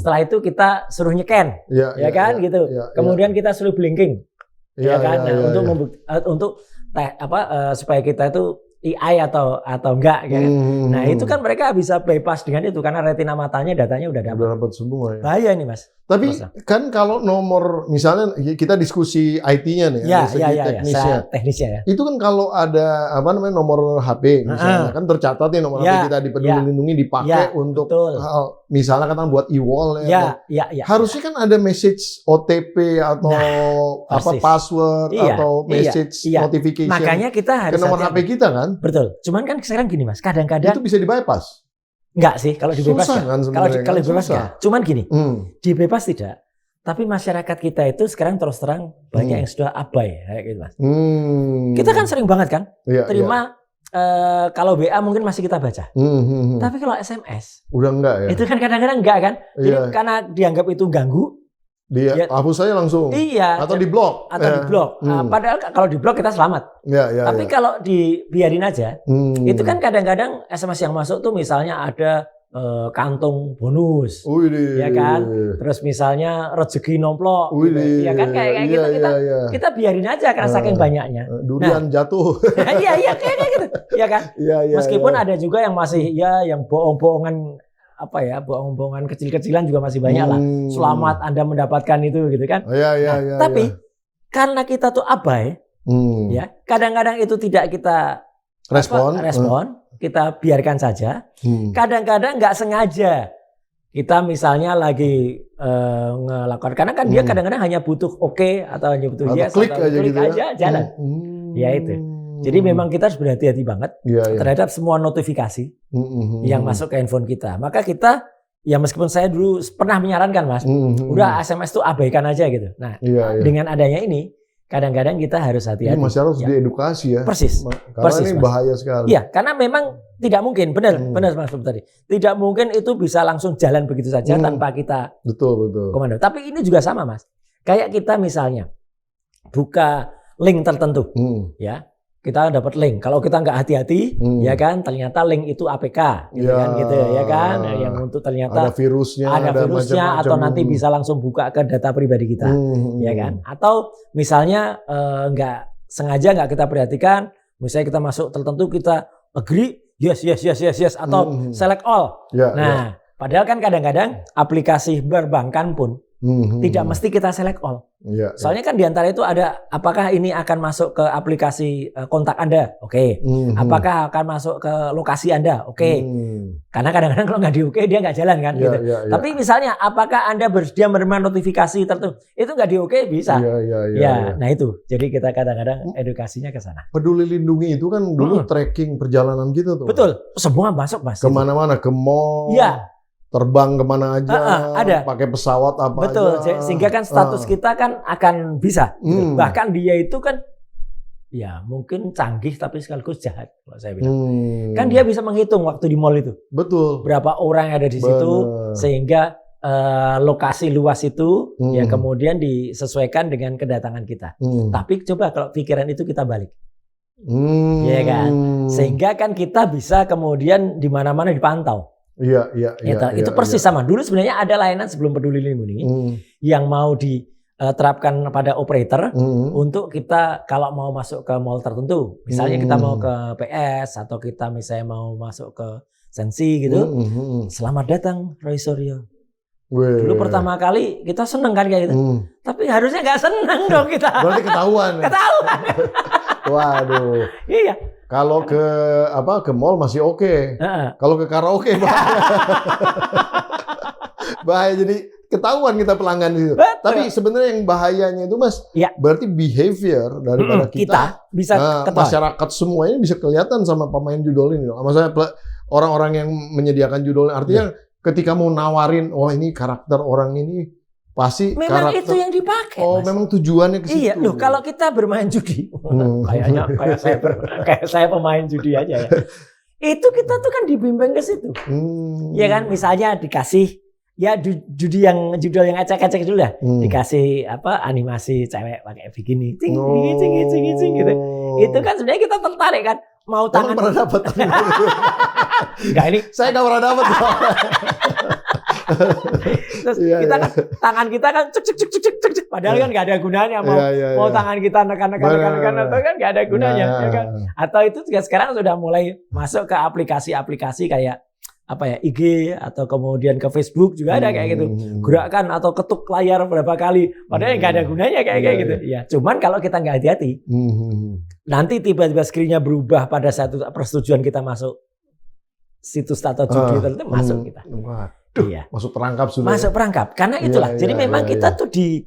Setelah itu kita suruh nyeken, ya kan gitu. Kemudian kita suruh blinking, ya kan. Untuk supaya kita itu AI atau enggak gitu. Nah, itu kan mereka bisa bypass dengan itu karena retina matanya datanya udah dapat semua ya. Bahaya nih, Mas. Tapi kan kalau nomor misalnya kita diskusi IT-nya nih teknisnya ya. Itu kan kalau ada nomor HP misalnya kan tercatat nih nomor HP kita di Peduli Lindungi dipakai untuk misalnya kan buat e-wallet. Harusnya kan ada message OTP atau password atau message notification. Makanya kita harus ke nomor HP kita kan? Betul. Cuman kan sekarang gini Mas, kadang-kadang itu bisa di-bypass. Enggak sih, kalau dibebas kan kalau dibebas enggak. Cuman gini, dibebas tidak. Tapi masyarakat kita itu sekarang terus terang banyak yang sudah abai kayak gitu Mas. Kita kan sering banget kan terima kalau WA mungkin masih kita baca. Tapi kalau SMS udah enggak ya. Itu kan kadang-kadang enggak kan. Jadi karena dianggap itu ganggu, dia hapus saya langsung. Atau diblok. Padahal kalau diblok kita selamat. Tapi kalau dibiarin aja, itu kan kadang-kadang SMS yang masuk tuh misalnya ada kantung bonus, ya kan. Terus misalnya rezeki nomplok, gitu. Ya kan kayak gitu kita biarin aja karena saking banyaknya. Durian jatuh. Iya kayak gitu. ya kan? Iya. Meskipun ada juga yang masih ya yang bohong-bohongan bohong-bohongan kecil-kecilan juga masih banyak lah. Selamat Anda mendapatkan itu gitu kan. Iya. Tapi karena kita tuh abai, ya kadang-kadang itu tidak kita respon, kita biarkan saja. Kadang-kadang nggak sengaja. Kita misalnya lagi ngelakukan, karena kan dia kadang-kadang hanya butuh oke atau hanya butuh atau yes klik atau aja, klik gitu aja jalan. Ya itu. Jadi memang kita harus berhati-hati banget terhadap semua notifikasi yang masuk ke handphone kita. Maka kita, ya meskipun saya dulu pernah menyarankan Mas, udah SMS tuh abaikan aja gitu. Nah dengan adanya ini, kadang-kadang kita harus hati-hati. Ini masih harus diedukasi ya. Persis. Karena ini bahaya sekali. Iya, karena memang tidak mungkin, benar Mas tadi. Tidak mungkin itu bisa langsung jalan begitu saja tanpa kita betul komando. Tapi ini juga sama Mas. Kayak kita misalnya buka link tertentu, ya. Kita dapat link. Kalau kita nggak hati-hati, ya kan, ternyata link itu APK, gitu kan, gitu ya kan, yang untuk ternyata ada virusnya, atau nanti bisa langsung buka ke data pribadi kita, ya kan? Atau misalnya nggak sengaja nggak kita perhatikan, misalnya kita masuk tertentu kita agree, yes, atau select all. Padahal kan kadang-kadang aplikasi perbankan pun tidak mesti kita select all. Soalnya kan diantara itu ada, apakah ini akan masuk ke aplikasi kontak Anda? Oke. Apakah akan masuk ke lokasi Anda? Oke. Karena kadang-kadang kalau nggak di-oke dia nggak jalan kan. Gitu. Tapi misalnya apakah Anda bersedia menerima notifikasi tertentu? Itu nggak di-oke bisa. Nah itu. Jadi kita kadang-kadang edukasinya ke sana. Peduli Lindungi itu kan dulu tracking perjalanan kita tuh. Betul. Semua masuk Mas. Kemana-mana, ke mall. Iya. Terbang kemana aja, ada. Pakai pesawat apa betul, aja. Sehingga kan status kita kan akan bisa. Gitu. Bahkan dia itu kan, ya mungkin canggih tapi sekaligus jahat, kalau saya bilang. Kan dia bisa menghitung waktu di mall itu. Betul. Berapa orang yang ada di situ, sehingga lokasi luas itu ya kemudian disesuaikan dengan kedatangan kita. Tapi coba kalau pikiran itu kita balik. Ya kan? Sehingga kan kita bisa kemudian di mana-mana dipantau. Iya. Itu persis sama. Dulu sebenarnya ada layanan sebelum Peduli Lindungi yang mau diterapkan pada operator untuk kita kalau mau masuk ke mall tertentu, misalnya kita mau ke PS atau kita misalnya mau masuk ke Sensi gitu, selamat datang Roy Suryo. Dulu pertama kali kita seneng kan kayak gitu, tapi harusnya nggak seneng dong kita. Berarti ketahuan. Ketahuan. Waduh. Iya. Kalau ke mall masih oke. Kalau ke karaoke bahaya. Jadi ketahuan kita pelanggan itu. Tapi sebenarnya yang bahayanya itu Mas, berarti behavior daripada kita bisa masyarakat semuanya bisa kelihatan sama pemain judul ini. Maksudnya orang-orang yang menyediakan judul, artinya ketika mau nawarin, ini karakter orang ini pasti memang karakter itu yang dipakai. Mas. Memang tujuannya ke situ. Iya, loh kalau kita bermain judi, kayak saya pemain judi aja ya. Itu kita tuh kan dibimbing ke situ. Ya kan, misalnya dikasih judi yang judul yang acak-acak dulu lah. Dikasih animasi cewek pakai bikini, cing gitu. Itu kan sebenarnya kita tertarik kan, mau tangan. Pernah dapat? Enggak, ini saya nggak pernah dapat. Terus kita kan tangan kita kan cek padahal kan nggak ada gunanya mau tangan kita nekan atau kan nggak ada gunanya ya kan. Atau itu juga sekarang sudah mulai masuk ke aplikasi-aplikasi kayak IG atau kemudian ke Facebook juga ada kayak gitu, gerakan atau ketuk layar berapa kali padahal nggak ada gunanya kayak gitu ya. Cuman kalau kita nggak hati-hati nanti tiba-tiba screen-nya berubah pada satu persetujuan kita masuk situs atau judi tertentu masuk kita. Iya. Masuk perangkap sudah. Masuk perangkap. Karena itulah. Jadi memang kita tuh di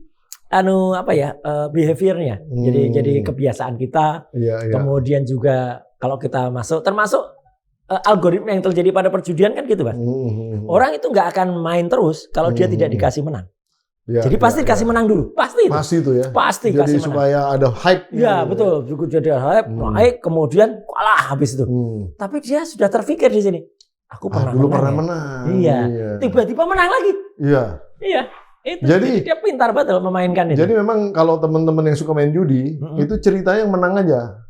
behaviornya. Jadi kebiasaan kita. Kemudian juga kalau kita masuk, termasuk algoritma yang terjadi pada perjudian kan gitu, Mas. Orang itu nggak akan main terus kalau dia tidak dikasih menang. Jadi pasti dikasih menang dulu. Pasti itu ya. Pasti jadi kasih supaya ada hype. Ya betul. Jadi ada hype, naik, kemudian kalah habis itu. Tapi dia sudah terpikir di sini. Aku pernah menang. Iya. Tiba-tiba menang lagi. Iya. Itu. Jadi dia pintar betul memainkan itu. Jadi memang kalau teman-teman yang suka main judi, itu ceritanya yang menang aja.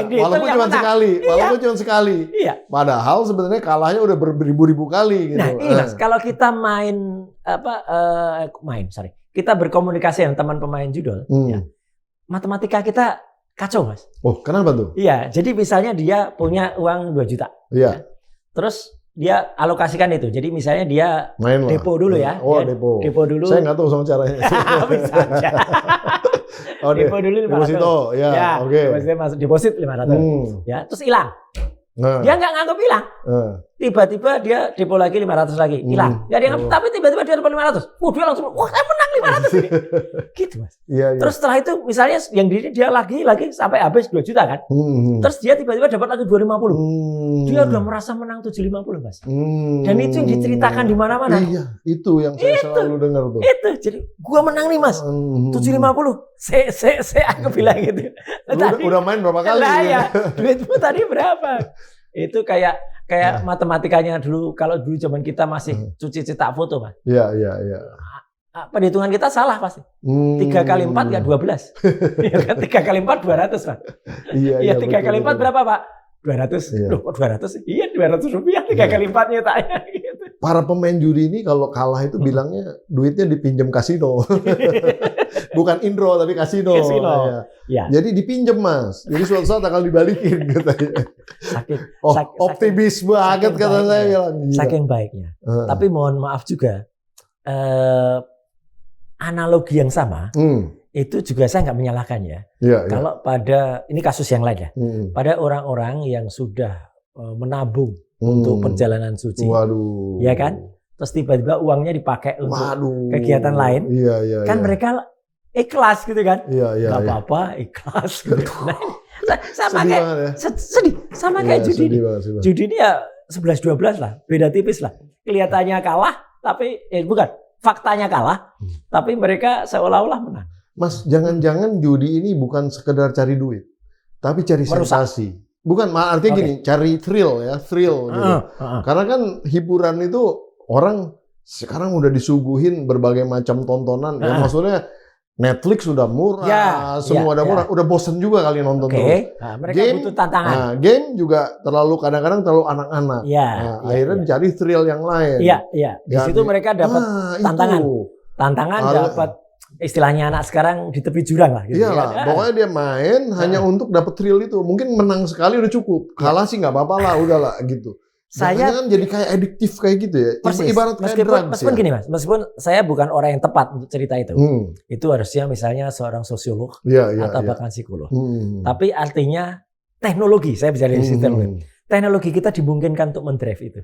Walaupun cuma sekali. Iya. Padahal sebenarnya kalahnya udah beribu-ribu kali gitu. Nah, ini Mas, kalau kita kita berkomunikasi dengan teman pemain judul, ya. Matematika kita kacau Mas. Oh, kenapa tuh? Iya, jadi misalnya dia punya uang 2 juta. Iya. Terus dia alokasikan itu. Jadi misalnya dia Main lah. depo dulu ya. Oh, Ya, depo. Depo dulu. Saya nggak tahu sama caranya. Bisa aja. Oh, Depo dulu 500. Deposito, ya, oke. Depositnya masuk deposit 500. Ya, terus hilang. Nah. Dia nggak nganggap hilang. Tiba-tiba dia depo lagi 500 lagi, hilang. Nggak dianggap, tapi tiba-tiba dia dapat 500. Dia langsung, wah saya menang 500 ini. Gitu Mas. Iya, iya. Terus setelah itu misalnya yang dia lagi sampai habis 2 juta kan. Terus dia tiba-tiba dapat lagi 250. Dia udah merasa menang 750 Mas. Dan itu yang diceritakan di mana-mana. Iya, itu yang saya selalu dengar tuh. Itu, jadi gua menang nih Mas. 750. Saya aku bilang gitu. Udah main berapa kali? Lah ya, duitmu tadi berapa? Itu kayak matematikanya dulu, kalau dulu zaman kita masih cuci cetak foto Mas. Iya. Perhitungan kita salah pasti. 3 kali 4 nggak 12. Ya kan 3 kali 4 200 Pak. Iya 3 kali 4 berapa Pak? 200. Iya. Loh kok 200? Iya 200 rupiah 3 kali 4 nyetaknya gitu. Para pemain judi ini kalau kalah itu bilangnya duitnya dipinjam kasino. Bukan indro tapi kasino. Ya. Jadi dipinjam Mas. Jadi suatu saat akan dibalikin katanya. Optimis banget kata saya bilang. Saking baiknya. Tapi mohon maaf juga analogi yang sama itu juga saya nggak menyalahkan ya. Kalau pada ini kasus yang lain ya. Pada orang-orang yang sudah menabung untuk perjalanan suci. Waduh. Ya kan? Terus tiba-tiba uangnya dipakai untuk kegiatan lain. Iya. Kan mereka ikhlas gitu kan? Iya. Gak apa-apa, ikhlas gitu. Sama sedih kayak ya? sedih. Sama kayak judi ini. Judi ini ya 11-12 lah, beda tipis lah. Kelihatannya kalah, tapi bukan. Faktanya kalah, tapi mereka seolah-olah menang. Mas, jangan-jangan judi ini bukan sekedar cari duit, tapi cari sensasi. Bukan, artinya gini, cari thrill gitu. Karena kan hiburan itu orang sekarang udah disuguhin berbagai macam tontonan. Ya maksudnya Netflix sudah murah, semua udah murah, udah bosen juga kali nonton terus. Mereka butuh tantangan. Game juga kadang-kadang terlalu anak-anak. Akhirnya dicari thrill yang lain. Iya. Di situ mereka dapat tantangan. Tantangan dapat istilahnya anak sekarang di tepi jurang lah. Gitu. Iyalah, pokoknya dia main hanya untuk dapat thrill itu. Mungkin menang sekali udah cukup, kalah sih nggak apa-apa lah, udahlah gitu. Saya kan jadi kayak adiktif kayak gitu ya. Persis. Ibarat kayak drugs meskipun gini Mas, meskipun saya bukan orang yang tepat untuk cerita itu. Itu harusnya misalnya seorang sosiolog atau bahkan psikolog. Tapi artinya teknologi, saya bisa dari teknologi kita dimungkinkan untuk mendrive itu.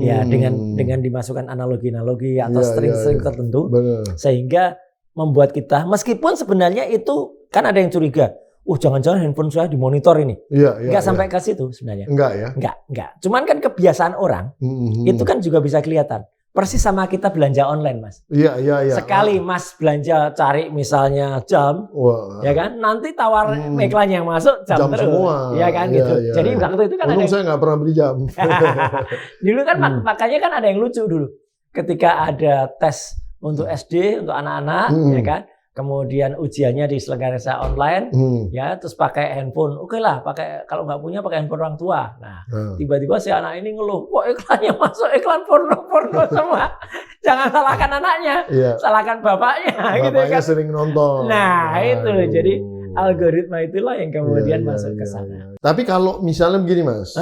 Ya dengan dimasukkan analogi-analogi atau string-string tertentu. Sehingga membuat kita, meskipun sebenarnya itu kan ada yang curiga. Jangan-jangan handphone saya dimonitor ini. Enggak sampai ke situ sebenarnya. Enggak ya? Enggak. Cuman kan kebiasaan orang, itu kan juga bisa kelihatan. Persis sama kita belanja online, Mas. Iya. Sekali Mas belanja cari misalnya jam, ya kan? Nanti tawar iklan yang masuk jam terus. Semua. Ya kan gitu. Jadi waktu itu kan saya nggak pernah beli jam. Dulu kan makanya kan ada yang lucu dulu. Ketika ada tes untuk SD, untuk anak-anak, ya kan? Kemudian ujiannya diselenggarakan online, ya terus pakai handphone. Oke lah, pakai kalau nggak punya pakai handphone orang tua. Nah, tiba-tiba si anak ini ngeluh, kok iklannya masuk iklan porno semua. Jangan salahkan anaknya, salahkan bapaknya. Bapaknya gitu kan. Sering nonton. Nah, itu jadi algoritma itulah yang kemudian masuk ke sana. Tapi kalau misalnya begini Mas,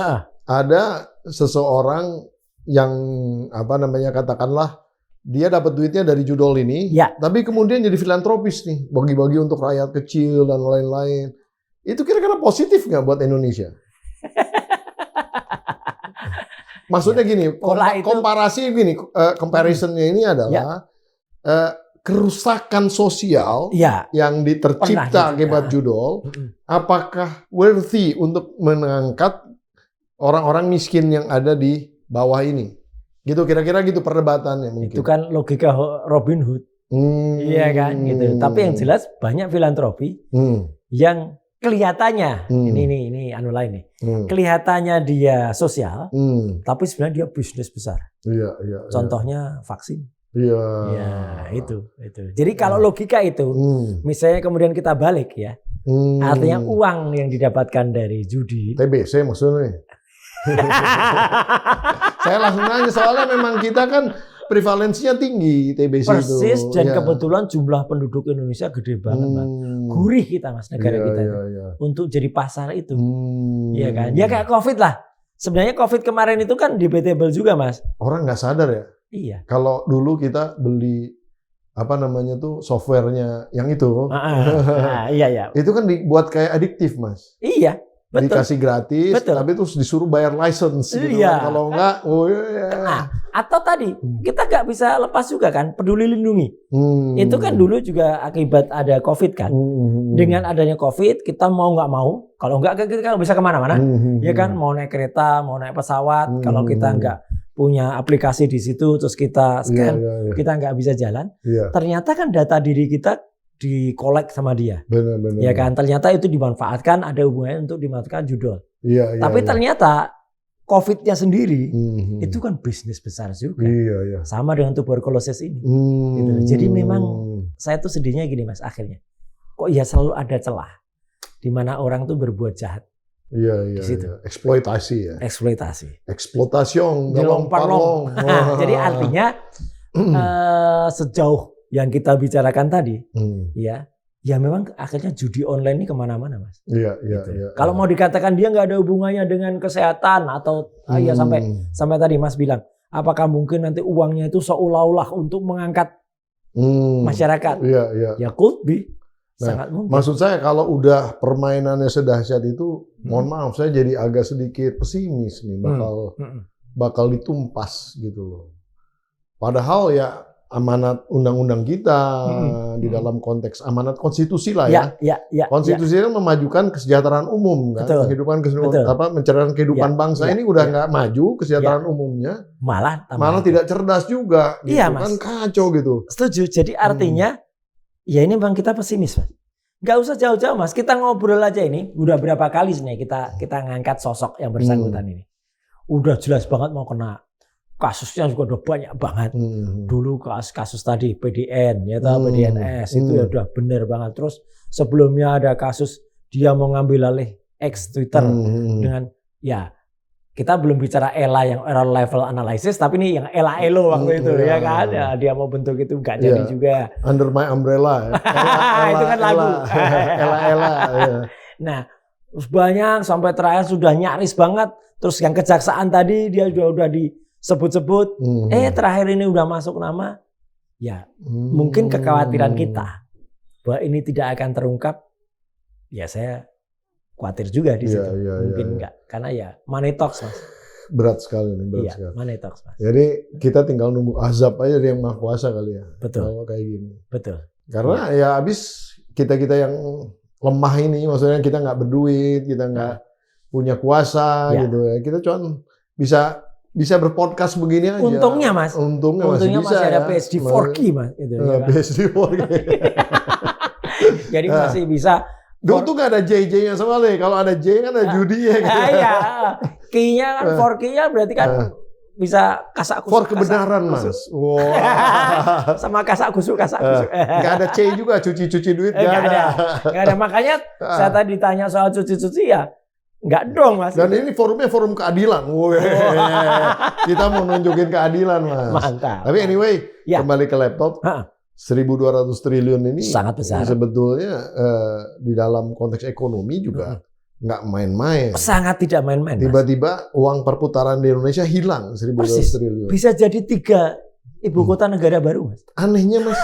ada seseorang yang katakanlah dia dapat duitnya dari judul ini, tapi kemudian jadi filantropis nih, bagi-bagi untuk rakyat kecil dan lain-lain. Itu kira-kira positif nggak buat Indonesia? Maksudnya gini, komparasi gini, comparisonnya ini adalah kerusakan sosial yang tercipta akibat judul. Apakah worthy untuk mengangkat orang-orang miskin yang ada di bawah ini? Gitu kira-kira gitu perdebatannya mungkin. Itu kan logika Robin Hood. Iya kan gitu. Tapi yang jelas banyak filantropi yang kelihatannya ini anu lain nih. Kelihatannya dia sosial, tapi sebenarnya dia bisnis besar. Iya. Contohnya vaksin. Iya. Itu. Jadi kalau logika itu misalnya kemudian kita balik ya. Artinya uang yang didapatkan dari judi. TBC maksudnya. Saya langsung nanya soalnya memang kita kan prevalensinya tinggi TBC itu. Persis dan kebetulan jumlah penduduk Indonesia gede banget, Bang. gurih kita mas negara kita itu. Untuk jadi pasar itu. Iya kan? Ya kayak COVID lah. Sebenarnya COVID kemarin itu kan debatable juga mas. Orang nggak sadar ya. Iya. Kalau dulu kita beli apa namanya tuh softwarenya yang itu. Iya. Itu kan dibuat kayak adiktif mas. Iya. Betul. Dikasih gratis, betul. Tapi terus disuruh bayar license gitu iya. kan. Kalau enggak, atau tadi kita nggak bisa lepas juga kan peduli lindungi. Itu kan dulu juga akibat ada COVID kan. Dengan adanya COVID kita mau nggak mau, kalau nggak kita nggak bisa kemana-mana. Ya kan mau naik kereta, mau naik pesawat. Kalau kita nggak punya aplikasi di situ, terus kita scan, kita nggak bisa jalan. Ternyata kan data diri kita dikolek sama dia, benar. Ya kan ternyata itu dimanfaatkan, ada hubungannya untuk dimanfaatkan judul. Tapi ternyata COVID-nya sendiri itu kan bisnis besar juga, sama dengan tuberkulosis ini. Gitu. Jadi memang saya tuh sedihnya gini mas, akhirnya kok ya selalu ada celah di mana orang tuh berbuat jahat. Iya. Eksploitasi ya. Eksploitasi. Gelong-palong. Jadi artinya sejauh yang kita bicarakan tadi, ya memang akhirnya judi online ini kemana-mana, mas. Iya. Kalau mau dikatakan dia nggak ada hubungannya dengan kesehatan atau ya sampai tadi mas bilang, apakah mungkin nanti uangnya itu seolah-olah untuk mengangkat masyarakat? Iya. Ya could be, sangat mungkin. Maksud saya kalau udah permainannya sedahsyat itu, mohon maaf saya jadi agak sedikit pesimis nih, bakal ditumpas gitu loh. Padahal ya amanat undang-undang kita di dalam konteks amanat konstitusi lah ya. Konstitusi kan memajukan kesejahteraan umum kan, mencerdaskan kehidupan bangsa ini udah nggak maju kesejahteraan umumnya, malah tidak cerdas juga. Gitu. Iya, mas. Kan kacau gitu. Setuju. Jadi artinya ya ini bang kita pesimis mas. Gak usah jauh-jauh mas. Kita ngobrol aja ini udah berapa kali sebenarnya kita ngangkat sosok yang bersangkutan ini. Udah jelas banget mau kena. Kasusnya juga udah banyak banget. Dulu kasus tadi PDN, ya PDNS itu ya udah bener banget. Terus sebelumnya ada kasus dia mau ngambil alih ex Twitter dengan ya kita belum bicara ELA yang error level analysis, tapi ini yang ELA-ELO waktu itu ya kan. Ya, dia mau bentuk itu nggak jadi juga. Under my umbrella. Itu kan lagu. ELA. Nah, terus banyak sampai terakhir sudah nyaris banget. Terus yang kejaksaan tadi dia udah disebut-sebut, terakhir ini udah masuk nama, ya mungkin kekhawatiran kita bahwa ini tidak akan terungkap, ya saya khawatir juga di situ, mungkin enggak, karena ya money talks mas. Berat sekali nih, sekali. Money talks mas. Jadi kita tinggal nunggu azab aja dari yang maha kuasa kali ya. Betul. Kalau kayak gini. Betul. Karena ya abis kita yang lemah ini, maksudnya kita nggak berduit, kita nggak punya kuasa gitu ya, kita cuma bisa berpodcast begini aja. Untungnya mas. Untungnya masih ada ya. PSD 4K mas. Itu, ya kan? PSD 4K. Jadi masih bisa. Dulu tuh nggak ada JJ-nya soalnya. Kalau ada J kan ada judi ya. Iya. Key-nya kan 4K-nya berarti kan bisa kasak kusuk. For kebenaran mas. Wow. Sama kasak kusuk. Nggak ada C juga cuci duit. Nggak ada. Makanya saya tadi ditanya soal cuci ya. Enggak dong mas. Dan ini forumnya forum keadilan. Kita mau nunjukin keadilan mas. Mantap. Tapi anyway, kembali ke laptop. 1.200 triliun ini sangat besar. Sebetulnya di dalam konteks ekonomi juga nggak main-main. Sangat tidak main-main. Tiba-tiba uang perputaran di Indonesia hilang 1.200 triliun. Bisa jadi 3 ibu kota negara baru mas. Anehnya mas.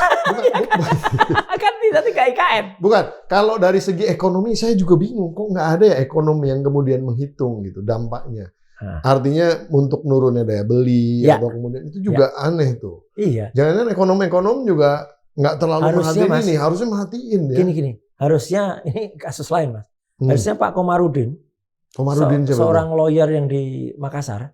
Kan tidak 3 IKN. Bukan. Kalau dari segi ekonomi saya juga bingung. Kok nggak ada ya ekonomi yang kemudian menghitung gitu dampaknya. Artinya untuk nurunnya daya beli atau kemudian itu juga aneh tuh. Iya. Jangan-jangan ekonom juga nggak terlalu merhatiin ini. Harusnya merhatiin ya. Gini. Harusnya ini kasus lain mas. Harusnya Pak Komarudin seorang lawyer yang di Makassar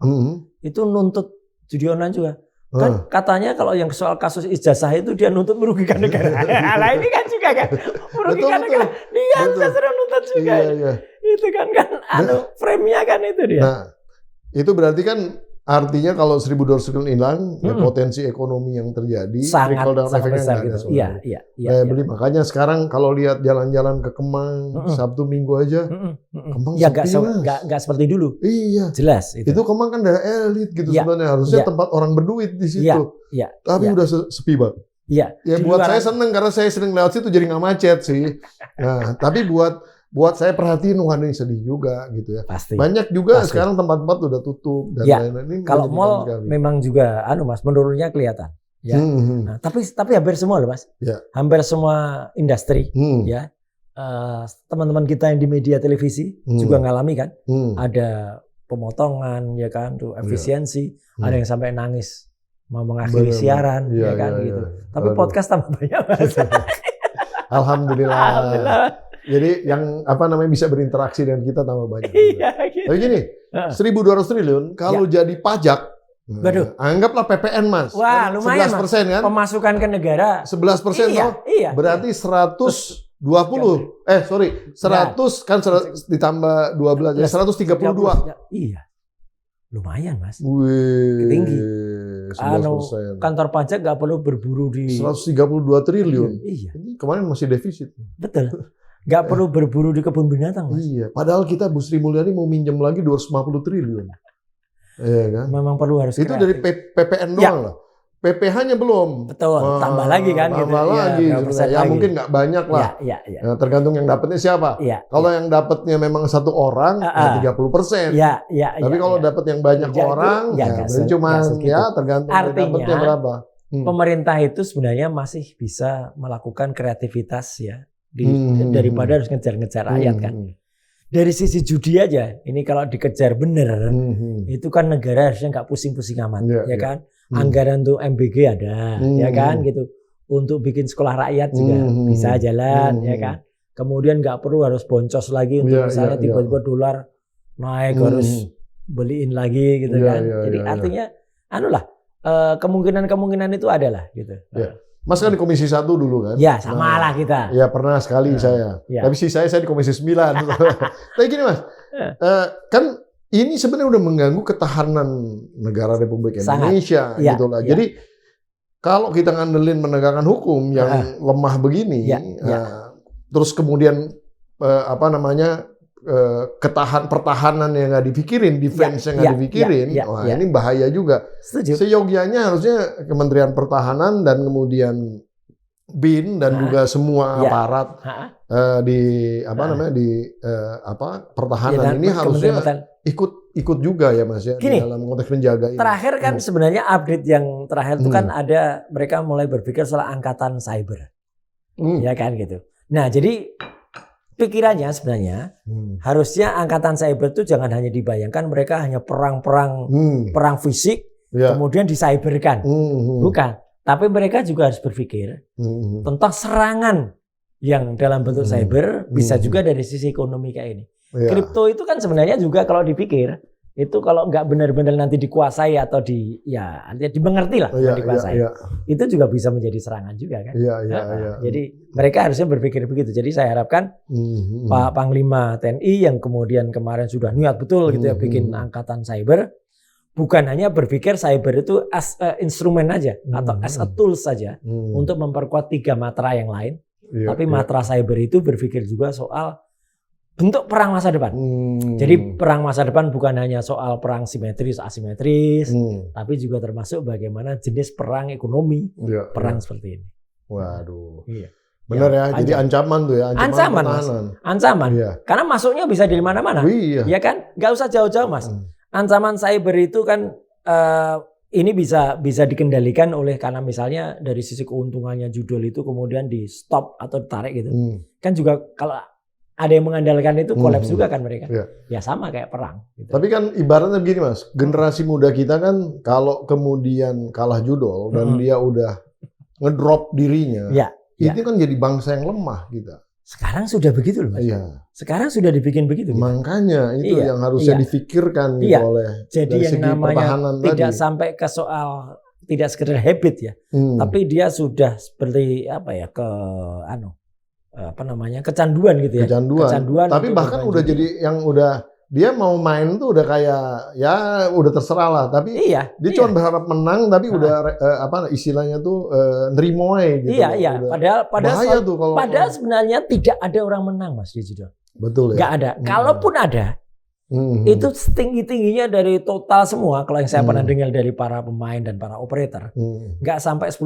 itu nuntut judi online juga. Kan katanya kalau yang soal kasus ijazah itu dia nuntut merugikan negara. Nah ini kan juga kan merugikan negara. Dia bisa suruh nuntut juga. Iya. Itu kan frame-nya kan itu dia. Nah, itu berarti kan artinya kalau 1.200 triliun hilang, ya potensi ekonomi yang terjadi sangat besar gitu. Iya. Beli makanya sekarang kalau lihat jalan-jalan ke Kemang Sabtu Minggu aja, Kemang ya nggak seperti dulu. Iya. Jelas itu Kemang kan daerah elit gitu sebenarnya harusnya tempat orang berduit di situ. Tapi udah sepi banget. Iya. Ya buat saya seneng karena saya sering lewat situ jadi nggak macet sih. Nah, tapi buat saya perhatiin, wah ini sedih juga gitu ya. Pasti. Banyak juga sekarang tempat-tempat udah tutup dan lain-lain. Kalau mall memang juga Mas, menurunnya kelihatan. Ya. Nah, tapi hampir semua loh Mas. Ya. Hampir semua industri ya. Teman-teman kita yang di media televisi juga ngalami kan. Ada pemotongan ya kan, tuh efisiensi, ada yang sampai nangis mau mengakhiri siaran ya kan gitu. Tapi podcast tambah banyak Mas. Alhamdulillah. Jadi yang bisa berinteraksi dengan kita tambah banyak. Iya, gitu. Tapi gini, 1.200 triliun kalau jadi pajak, anggaplah PPN Mas. Wah, lumayan 11% Mas. Kan? Pemasukan ke negara. 11% iya, berarti 100 100 kan ditambah 12 ya 132. Iya. Lumayan Mas. Wih. Tinggi. Kantor pajak nggak perlu berburu di 132 triliun. Iya. Ini kemarin masih defisit. Betul. Nggak perlu berburu di kebun binatang Mas. Iya. Padahal kita Bu Sri Mulyani mau minjem lagi 250 triliun. Iya kan? Memang perlu harus itu kreatif. Dari PPN doang lah. PPH-nya belum. Betul, tambah lagi kan gitu. Tambah lagi. Ya mungkin nggak banyak lah. Iya. Nah, tergantung yang dapatnya siapa. Kalau yang dapatnya memang satu orang, 30%. Iya. Tapi kalau dapat yang banyak orang, cuma tergantung dapatnya berapa. Pemerintah itu sebenarnya masih bisa melakukan kreativitas ya, daripada harus ngejar-ngejar rakyat kan. Dari sisi judi aja, ini kalau dikejar bener, itu kan negara harusnya nggak pusing-pusing amat, ya kan? Anggaran untuk MBG ada, ya kan gitu. Untuk bikin sekolah rakyat juga bisa jalan, ya kan. Kemudian nggak perlu harus boncos lagi untuk misalnya tiba-tiba dolar naik harus beliin lagi gitu kan. Jadi artinya, kemungkinan itu adalah gitu. Mas kan di Komisi 1 dulu kan? Ya, sama lah kita. Ya pernah sekali saya. Tapi saya di Komisi 9. Tapi gini Mas, kan ini sebenarnya udah mengganggu ketahanan negara Republik Indonesia gitu lah. Jadi kalau kita ngandelin penegakan hukum yang lemah begini, terus kemudian pertahanan yang nggak dipikirin, defense yang nggak dipikirin, ini bahaya juga. Setuju. Seyogianya harusnya Kementerian Pertahanan dan kemudian BIN dan juga semua aparat pertahanan ini harusnya ikut juga ya Mas ya. Gini, dalam konteks menjaga ini. Terakhir kan sebenarnya update yang terakhir itu kan ada mereka mulai berpikir soal angkatan cyber, ya kan gitu. Nah jadi pikirannya sebenarnya harusnya angkatan cyber itu jangan hanya dibayangkan mereka hanya perang fisik kemudian dicyberkan, bukan. Tapi mereka juga harus berpikir tentang serangan yang dalam bentuk cyber bisa juga dari sisi ekonomi kayak ini. Kripto itu kan sebenarnya juga kalau dipikir itu kalau nggak benar-benar nanti dikuasai atau dimengerti lah dikuasai, itu juga bisa menjadi serangan juga kan. Jadi mereka harusnya berpikir begitu. Jadi saya harapkan Pak Panglima TNI yang kemudian kemarin sudah niat betul gitu ya bikin angkatan cyber, bukan hanya berpikir cyber itu as a instrumen aja atau as a tools saja untuk memperkuat 3 matra yang lain, tapi matra cyber itu berpikir juga soal bentuk perang masa depan. Jadi perang masa depan bukan hanya soal perang simetris, asimetris, tapi juga termasuk bagaimana jenis perang ekonomi, perang seperti ini. Waduh. Benar ya, jadi ancaman tuh ya. Ancaman. Karena masuknya bisa dari mana-mana. Ya kan? Nggak usah jauh-jauh Mas. Ancaman cyber itu kan ini bisa dikendalikan oleh karena misalnya dari sisi keuntungannya judul itu kemudian di stop atau ditarik gitu. Kan juga kalau ada yang mengandalkan itu kolaps juga kan mereka. Ya sama kayak perang. Gitu. Tapi kan ibaratnya begini Mas, generasi muda kita kan kalau kemudian kalah judul dan dia udah ngedrop dirinya, itu kan jadi bangsa yang lemah kita. Sekarang sudah begitu loh Mas. Sekarang sudah dibikin begitu. Makanya itu yang harusnya difikirkan gitu oleh jadi yang namanya tidak sampai ke soal tidak sekedar habit ya, tapi dia sudah seperti kecanduan gitu ya. Kecanduan. Tapi bahkan udah jadi yang udah dia mau main tuh udah kayak ya udah terserah lah. Tapi dia cuma berharap menang tapi udah istilahnya tuh nerimoy gitu. Iya. Padahal sebenarnya tidak ada orang menang Mas di judo. Betul ya. Nggak ada. Kalaupun ada itu setinggi-tingginya dari total semua. Kalau yang saya pernah dengar dari para pemain dan para operator nggak sampai 10%.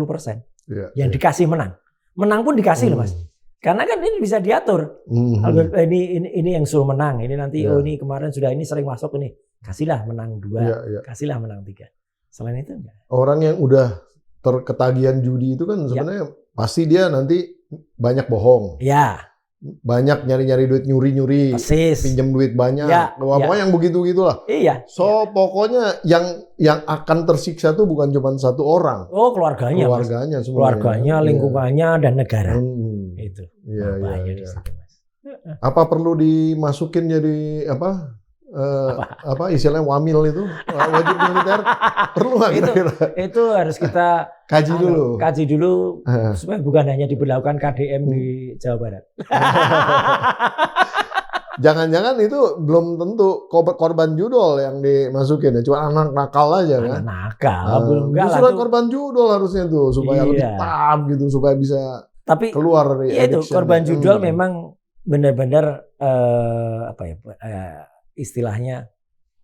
yang dikasih menang. Menang pun dikasih loh Mas. Karena kan ini bisa diatur. Ini yang suruh menang. Ini nanti ini kemarin sudah ini sering masuk ini. Kasihlah menang 2, kasihlah menang 3. Selain itu enggak. Orang yang udah terketagihan judi itu kan sebenarnya pasti dia nanti banyak bohong. Ya. Banyak nyari-nyari duit, nyuri-nyuri, pinjam duit banyak, pokoknya yang begitu-gitulah. Iya. Pokoknya yang akan tersiksa tuh bukan cuma satu orang. Oh, keluarganya. Keluarganya, lingkungannya, dan negara. Itu. Iya. Apa perlu dimasukin jadi apa istilahnya wamil itu wajib militer perlu nggak kira-kira? Itu harus kita kaji dulu supaya bukan hanya diberlakukan KDM di Jawa Barat. Jangan-jangan itu belum tentu korban judol yang dimasukin ya, cuma anak nakal aja kan? Nakal, belum justru korban judol harusnya tuh supaya lebih taat gitu supaya bisa keluar dari itu korban judol memang benar-benar istilahnya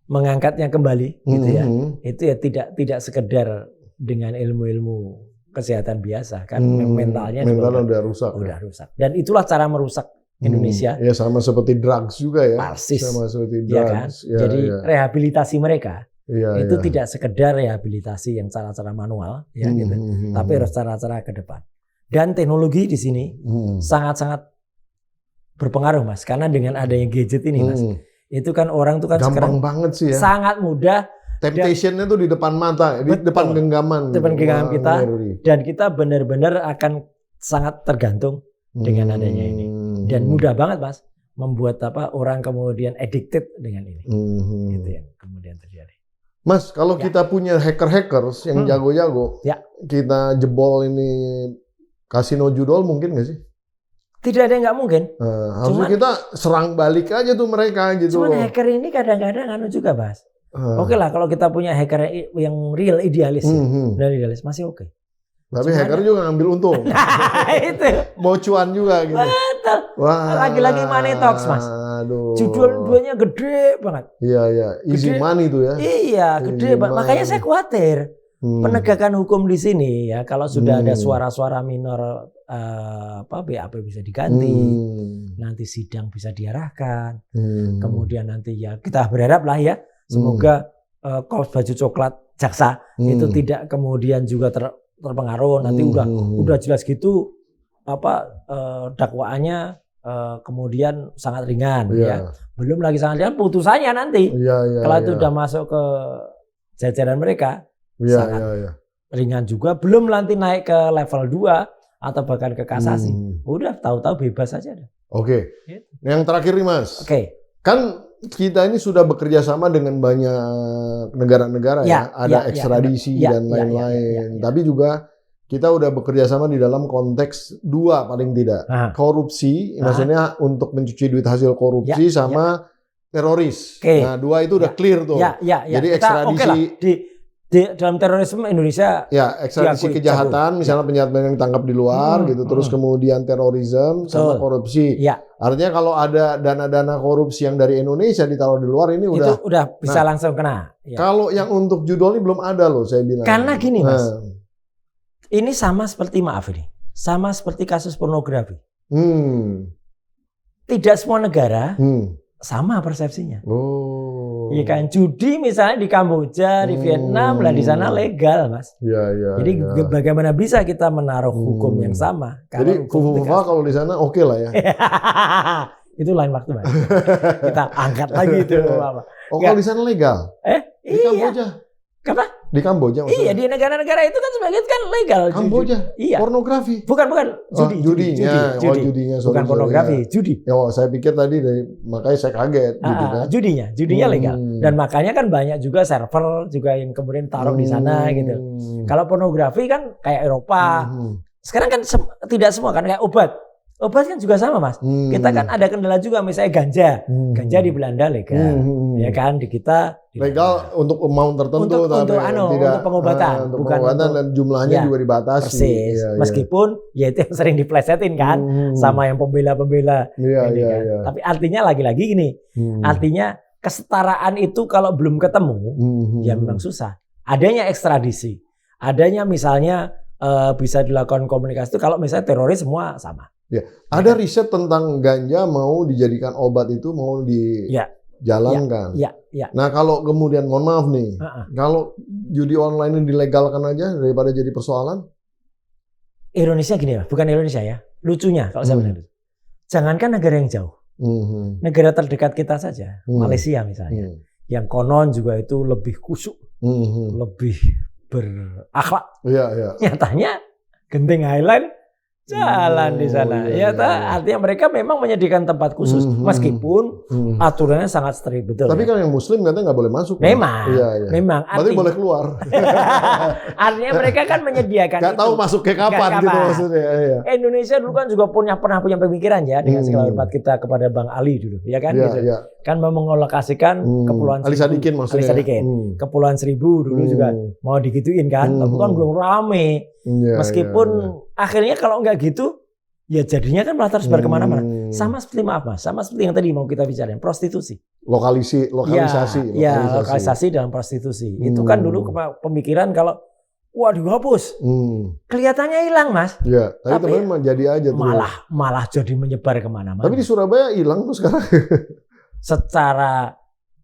mengangkatnya kembali gitu ya. Itu ya tidak sekedar dengan ilmu-ilmu kesehatan biasa kan, mentalnya udah rusak. Dan itulah cara merusak Indonesia. Ya sama seperti drugs juga ya. Persis. Sama seperti drugs. Ya kan? Jadi rehabilitasi mereka itu tidak sekedar rehabilitasi yang cara-cara manual ya gitu. Tapi harus cara-cara ke depan. Dan teknologi di sini sangat-sangat berpengaruh Mas, karena dengan adanya gadget ini Mas. Itu kan orang tuh kan gampang sekarang banget sih ya. Sangat mudah. Temptation-nya tuh di depan mata, di depan genggaman. Depan genggaman kita. Dan kita benar-benar akan sangat tergantung dengan adanya ini. Dan mudah banget Mas membuat orang kemudian addicted dengan ini. Itu yang kemudian terjadi. Mas, kalau kita punya hackers yang jago-jago, kita jebol ini kasino judol mungkin nggak sih? Tidak ada yang nggak mungkin. Harusnya kita serang balik aja tuh mereka gitu. Cuman hacker ini kadang-kadang juga Mas. Oke lah kalau kita punya hacker yang real idealis, idealis masih oke. Tapi hacker juga ngambil untung. Itu. Mau cuan juga gitu. Betul. Lagi-lagi money talks Mas. Aduh. Judul-judulnya gede banget. Iya. Easy money tuh ya. Iya, gede banget. Makanya saya khawatir penegakan hukum di sini ya kalau sudah ada suara-suara minor BAP bisa diganti, nanti sidang bisa diarahkan, kemudian nanti ya kita berharap lah ya semoga kaos baju coklat jaksa itu tidak kemudian juga terpengaruh, nanti udah jelas gitu dakwaannya kemudian sangat ringan ya, belum lagi sangat ringan putusannya nanti kalau itu udah masuk ke jajaran mereka sangat ringan juga, belum nanti naik ke level 2 atau bahkan ke kasasi. Udah tahu-tahu bebas aja. Oke. Yang terakhir nih Mas. Kan kita ini sudah bekerja sama dengan banyak negara-negara ya. Ada ekstradisi dan lain-lain. Tapi juga kita udah bekerja sama di dalam konteks 2 paling tidak. Korupsi, maksudnya untuk mencuci duit hasil korupsi sama teroris. Nah 2 itu udah clear tuh. Jadi ekstradisi. Di dalam terorisme Indonesia ekstradisi kejahatan misalnya penjahat yang ditangkap di luar gitu, terus kemudian terorisme sama korupsi. Artinya kalau ada dana-dana korupsi yang dari Indonesia ditaruh di luar ini udah bisa langsung kena. Kalau yang untuk judul ini belum ada loh saya bilang. Karena gini Mas. Ini sama seperti sama seperti kasus pornografi. Tidak semua negara sama persepsinya. Iya kan, judi misalnya di Kamboja, di Vietnam lah, di sana legal Mas. Jadi bagaimana bisa kita menaruh hukum yang sama? Jadi fufu-fufa kalau di sana oke lah ya. Itu lain waktu Mas. Kita angkat lagi itu apa? Kalau di sana legal? Di Kamboja. Apa? Di Kamboja maksudnya? Iya, di negara-negara itu kan sebagian kan legal. Kamboja? Iya. Pornografi? Bukan. Judinya. Judinya. Bukan pornografi, judi. Ya, saya pikir tadi makanya saya kaget. Judinya legal. Dan makanya kan banyak juga server juga yang kemudian taruh di sana gitu. Kalau pornografi kan kayak Eropa. Sekarang kan tidak semua kan kayak obat. Obat kan juga sama Mas. Kita kan ada kendala juga misalnya ganja. Ganja di Belanda legal. Ya kan di kita legal untuk amount tertentu untuk pengobatan, untuk pengobatan dan jumlahnya juga dibatasi. Persis. Meskipun ya itu yang sering diplesetin kan sama yang pembela-pembela. Tapi artinya lagi-lagi gini. Artinya kesetaraan itu kalau belum ketemu ya memang susah. Adanya ekstradisi, adanya misalnya bisa dilakukan komunikasi itu kalau misalnya teroris semua sama. Ya. Ada riset tentang ganja mau dijadikan obat itu mau dijalankan. Ya. Nah kalau kemudian mohon maaf nih, kalau judi online ini dilegalkan aja daripada jadi persoalan. Ironisnya gini ya, bukan Indonesia ya, lucunya kalau saya bilang. Jangankan negara yang jauh, negara terdekat kita saja, Malaysia misalnya, yang konon juga itu lebih khusyuk, lebih berakhlak. Nyatanya Genting Highland jalan di sana. Artinya mereka memang menyediakan tempat khusus, meskipun aturannya sangat strict, betul. Tapi kan yang Muslim katanya nggak boleh masuk. Memang. Berarti boleh keluar. Artinya mereka kan menyediakan. Nggak tahu masuk ke kapan gitu maksudnya. Indonesia dulu kan juga pernah punya pemikiran ya, dengan segala hormat kita kepada Bang Ali dulu, ya kan? Kan mau mengolokasikan Kepulauan Ali Sadikin maksudnya. Kepulauan Seribu dulu juga mau digituin kan, tapi kan belum rame. Meskipun akhirnya kalau nggak gitu, ya jadinya kan malah terus kemana-mana. Sama seperti sama seperti yang tadi mau kita bicarain, prostitusi. Lokalisasi dalam prostitusi. Itu kan dulu pemikiran kalau wah dihapus, kelihatannya hilang mas. Ya, tapi teman jadi aja tuh. Malah jadi menyebar kemana-mana. Tapi di Surabaya hilang tuh sekarang. Secara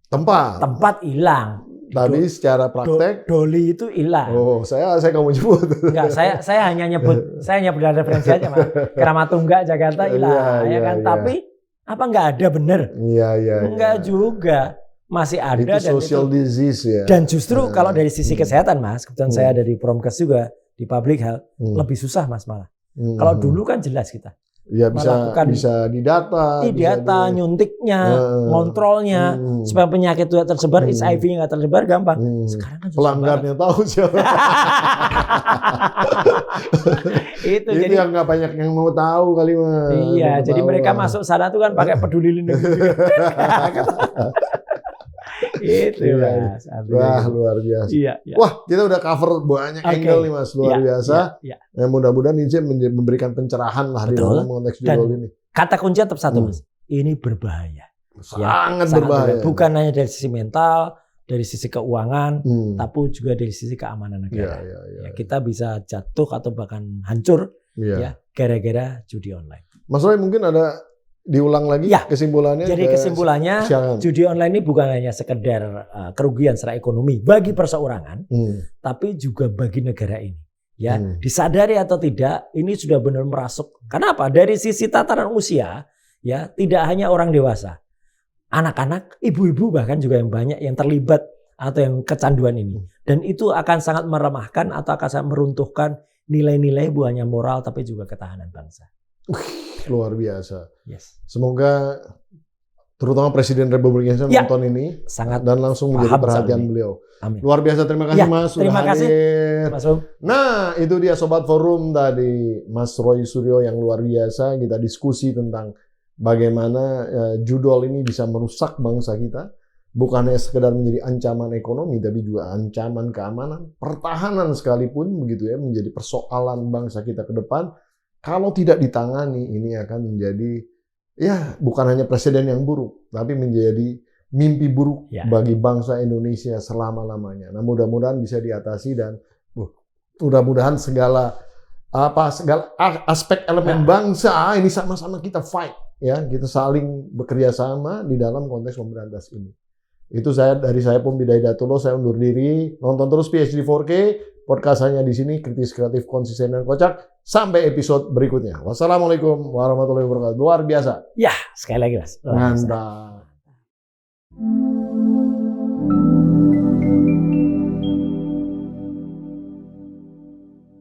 tempat hilang. Tadi secara praktek Doli itu hilang. Oh, saya nggak mau nyebut. Enggak, saya hanya nyebut, saya hanya referensi aja, Mas. Keramat Tunggak Jakarta hilang, ya kan? Tapi apa nggak ada bener? Enggak juga. Masih ada itu dan social disease ya. Dan justru kalau dari sisi kesehatan, Mas, kebetulan saya dari Promkes juga di public health, lebih susah, Mas, malah. Kalau dulu kan jelas kita. Ya bisa didata, nyuntiknya, ngontrolnya, supaya penyakit itu tersebar, HIV-nya nggak tersebar gampang. Sekarang kan pelanggarnya tahu siapa. itu jadi yang nggak banyak yang mau tahu kali mah. Iya, jadi mereka masuk sana tuh kan pakai peduli lindungi. Itu Mas. Wah luar biasa. Iya. Wah kita udah cover banyak angle nih Mas, luar biasa. Ya, mudah-mudahan ini memberikan pencerahan lah di dalam konteks judul ini. Kata kunci tetap satu Mas, ini berbahaya. Sangat berbahaya. Bukan hanya dari sisi mental, dari sisi keuangan, tapi juga dari sisi keamanan negara. Kita bisa jatuh atau bahkan hancur ya gara-gara judi online. Mas Roy mungkin ada diulang lagi kesimpulannya. Jadi kesimpulannya judi online ini bukan hanya sekedar kerugian secara ekonomi bagi perseorangan, tapi juga bagi negara ini. Ya, disadari atau tidak, ini sudah benar merasuk. Kenapa? Dari sisi tataran usia, ya tidak hanya orang dewasa, anak-anak, ibu-ibu bahkan juga yang banyak yang terlibat atau yang kecanduan ini. Dan itu akan sangat meremahkan atau akan sangat meruntuhkan nilai-nilai bukan hanya moral tapi juga ketahanan bangsa. Luar biasa. Semoga terutama Presiden Republik Indonesia nonton ini dan langsung menjadi perhatian beliau. Amin. Luar biasa, terima kasih Mas. Terima kasih Mas Rum. Nah itu dia Sobat Forum tadi, Mas Roy Suryo yang luar biasa. Kita diskusi tentang bagaimana judul ini bisa merusak bangsa kita. Bukan hanya sekedar menjadi ancaman ekonomi, tapi juga ancaman keamanan, pertahanan sekalipun begitu ya, menjadi persoalan bangsa kita ke depan. Kalau tidak ditangani, ini akan menjadi bukan hanya presiden yang buruk, tapi menjadi mimpi buruk bagi bangsa Indonesia selama-lamanya. Nah, mudah-mudahan bisa diatasi dan mudah-mudahan segala aspek elemen bangsa ini sama-sama kita fight ya, kita saling bekerja sama di dalam konteks memberantas ini. Itu dari saya Pumpi Hidayatullah, saya undur diri. Nonton terus PhD 4K, podcast hanya di sini, kritis, kreatif, konsisten, dan kocak. Sampai episode berikutnya. Wassalamualaikum warahmatullahi wabarakatuh. Luar biasa. Ya, sekali lagi Mas. Mantap.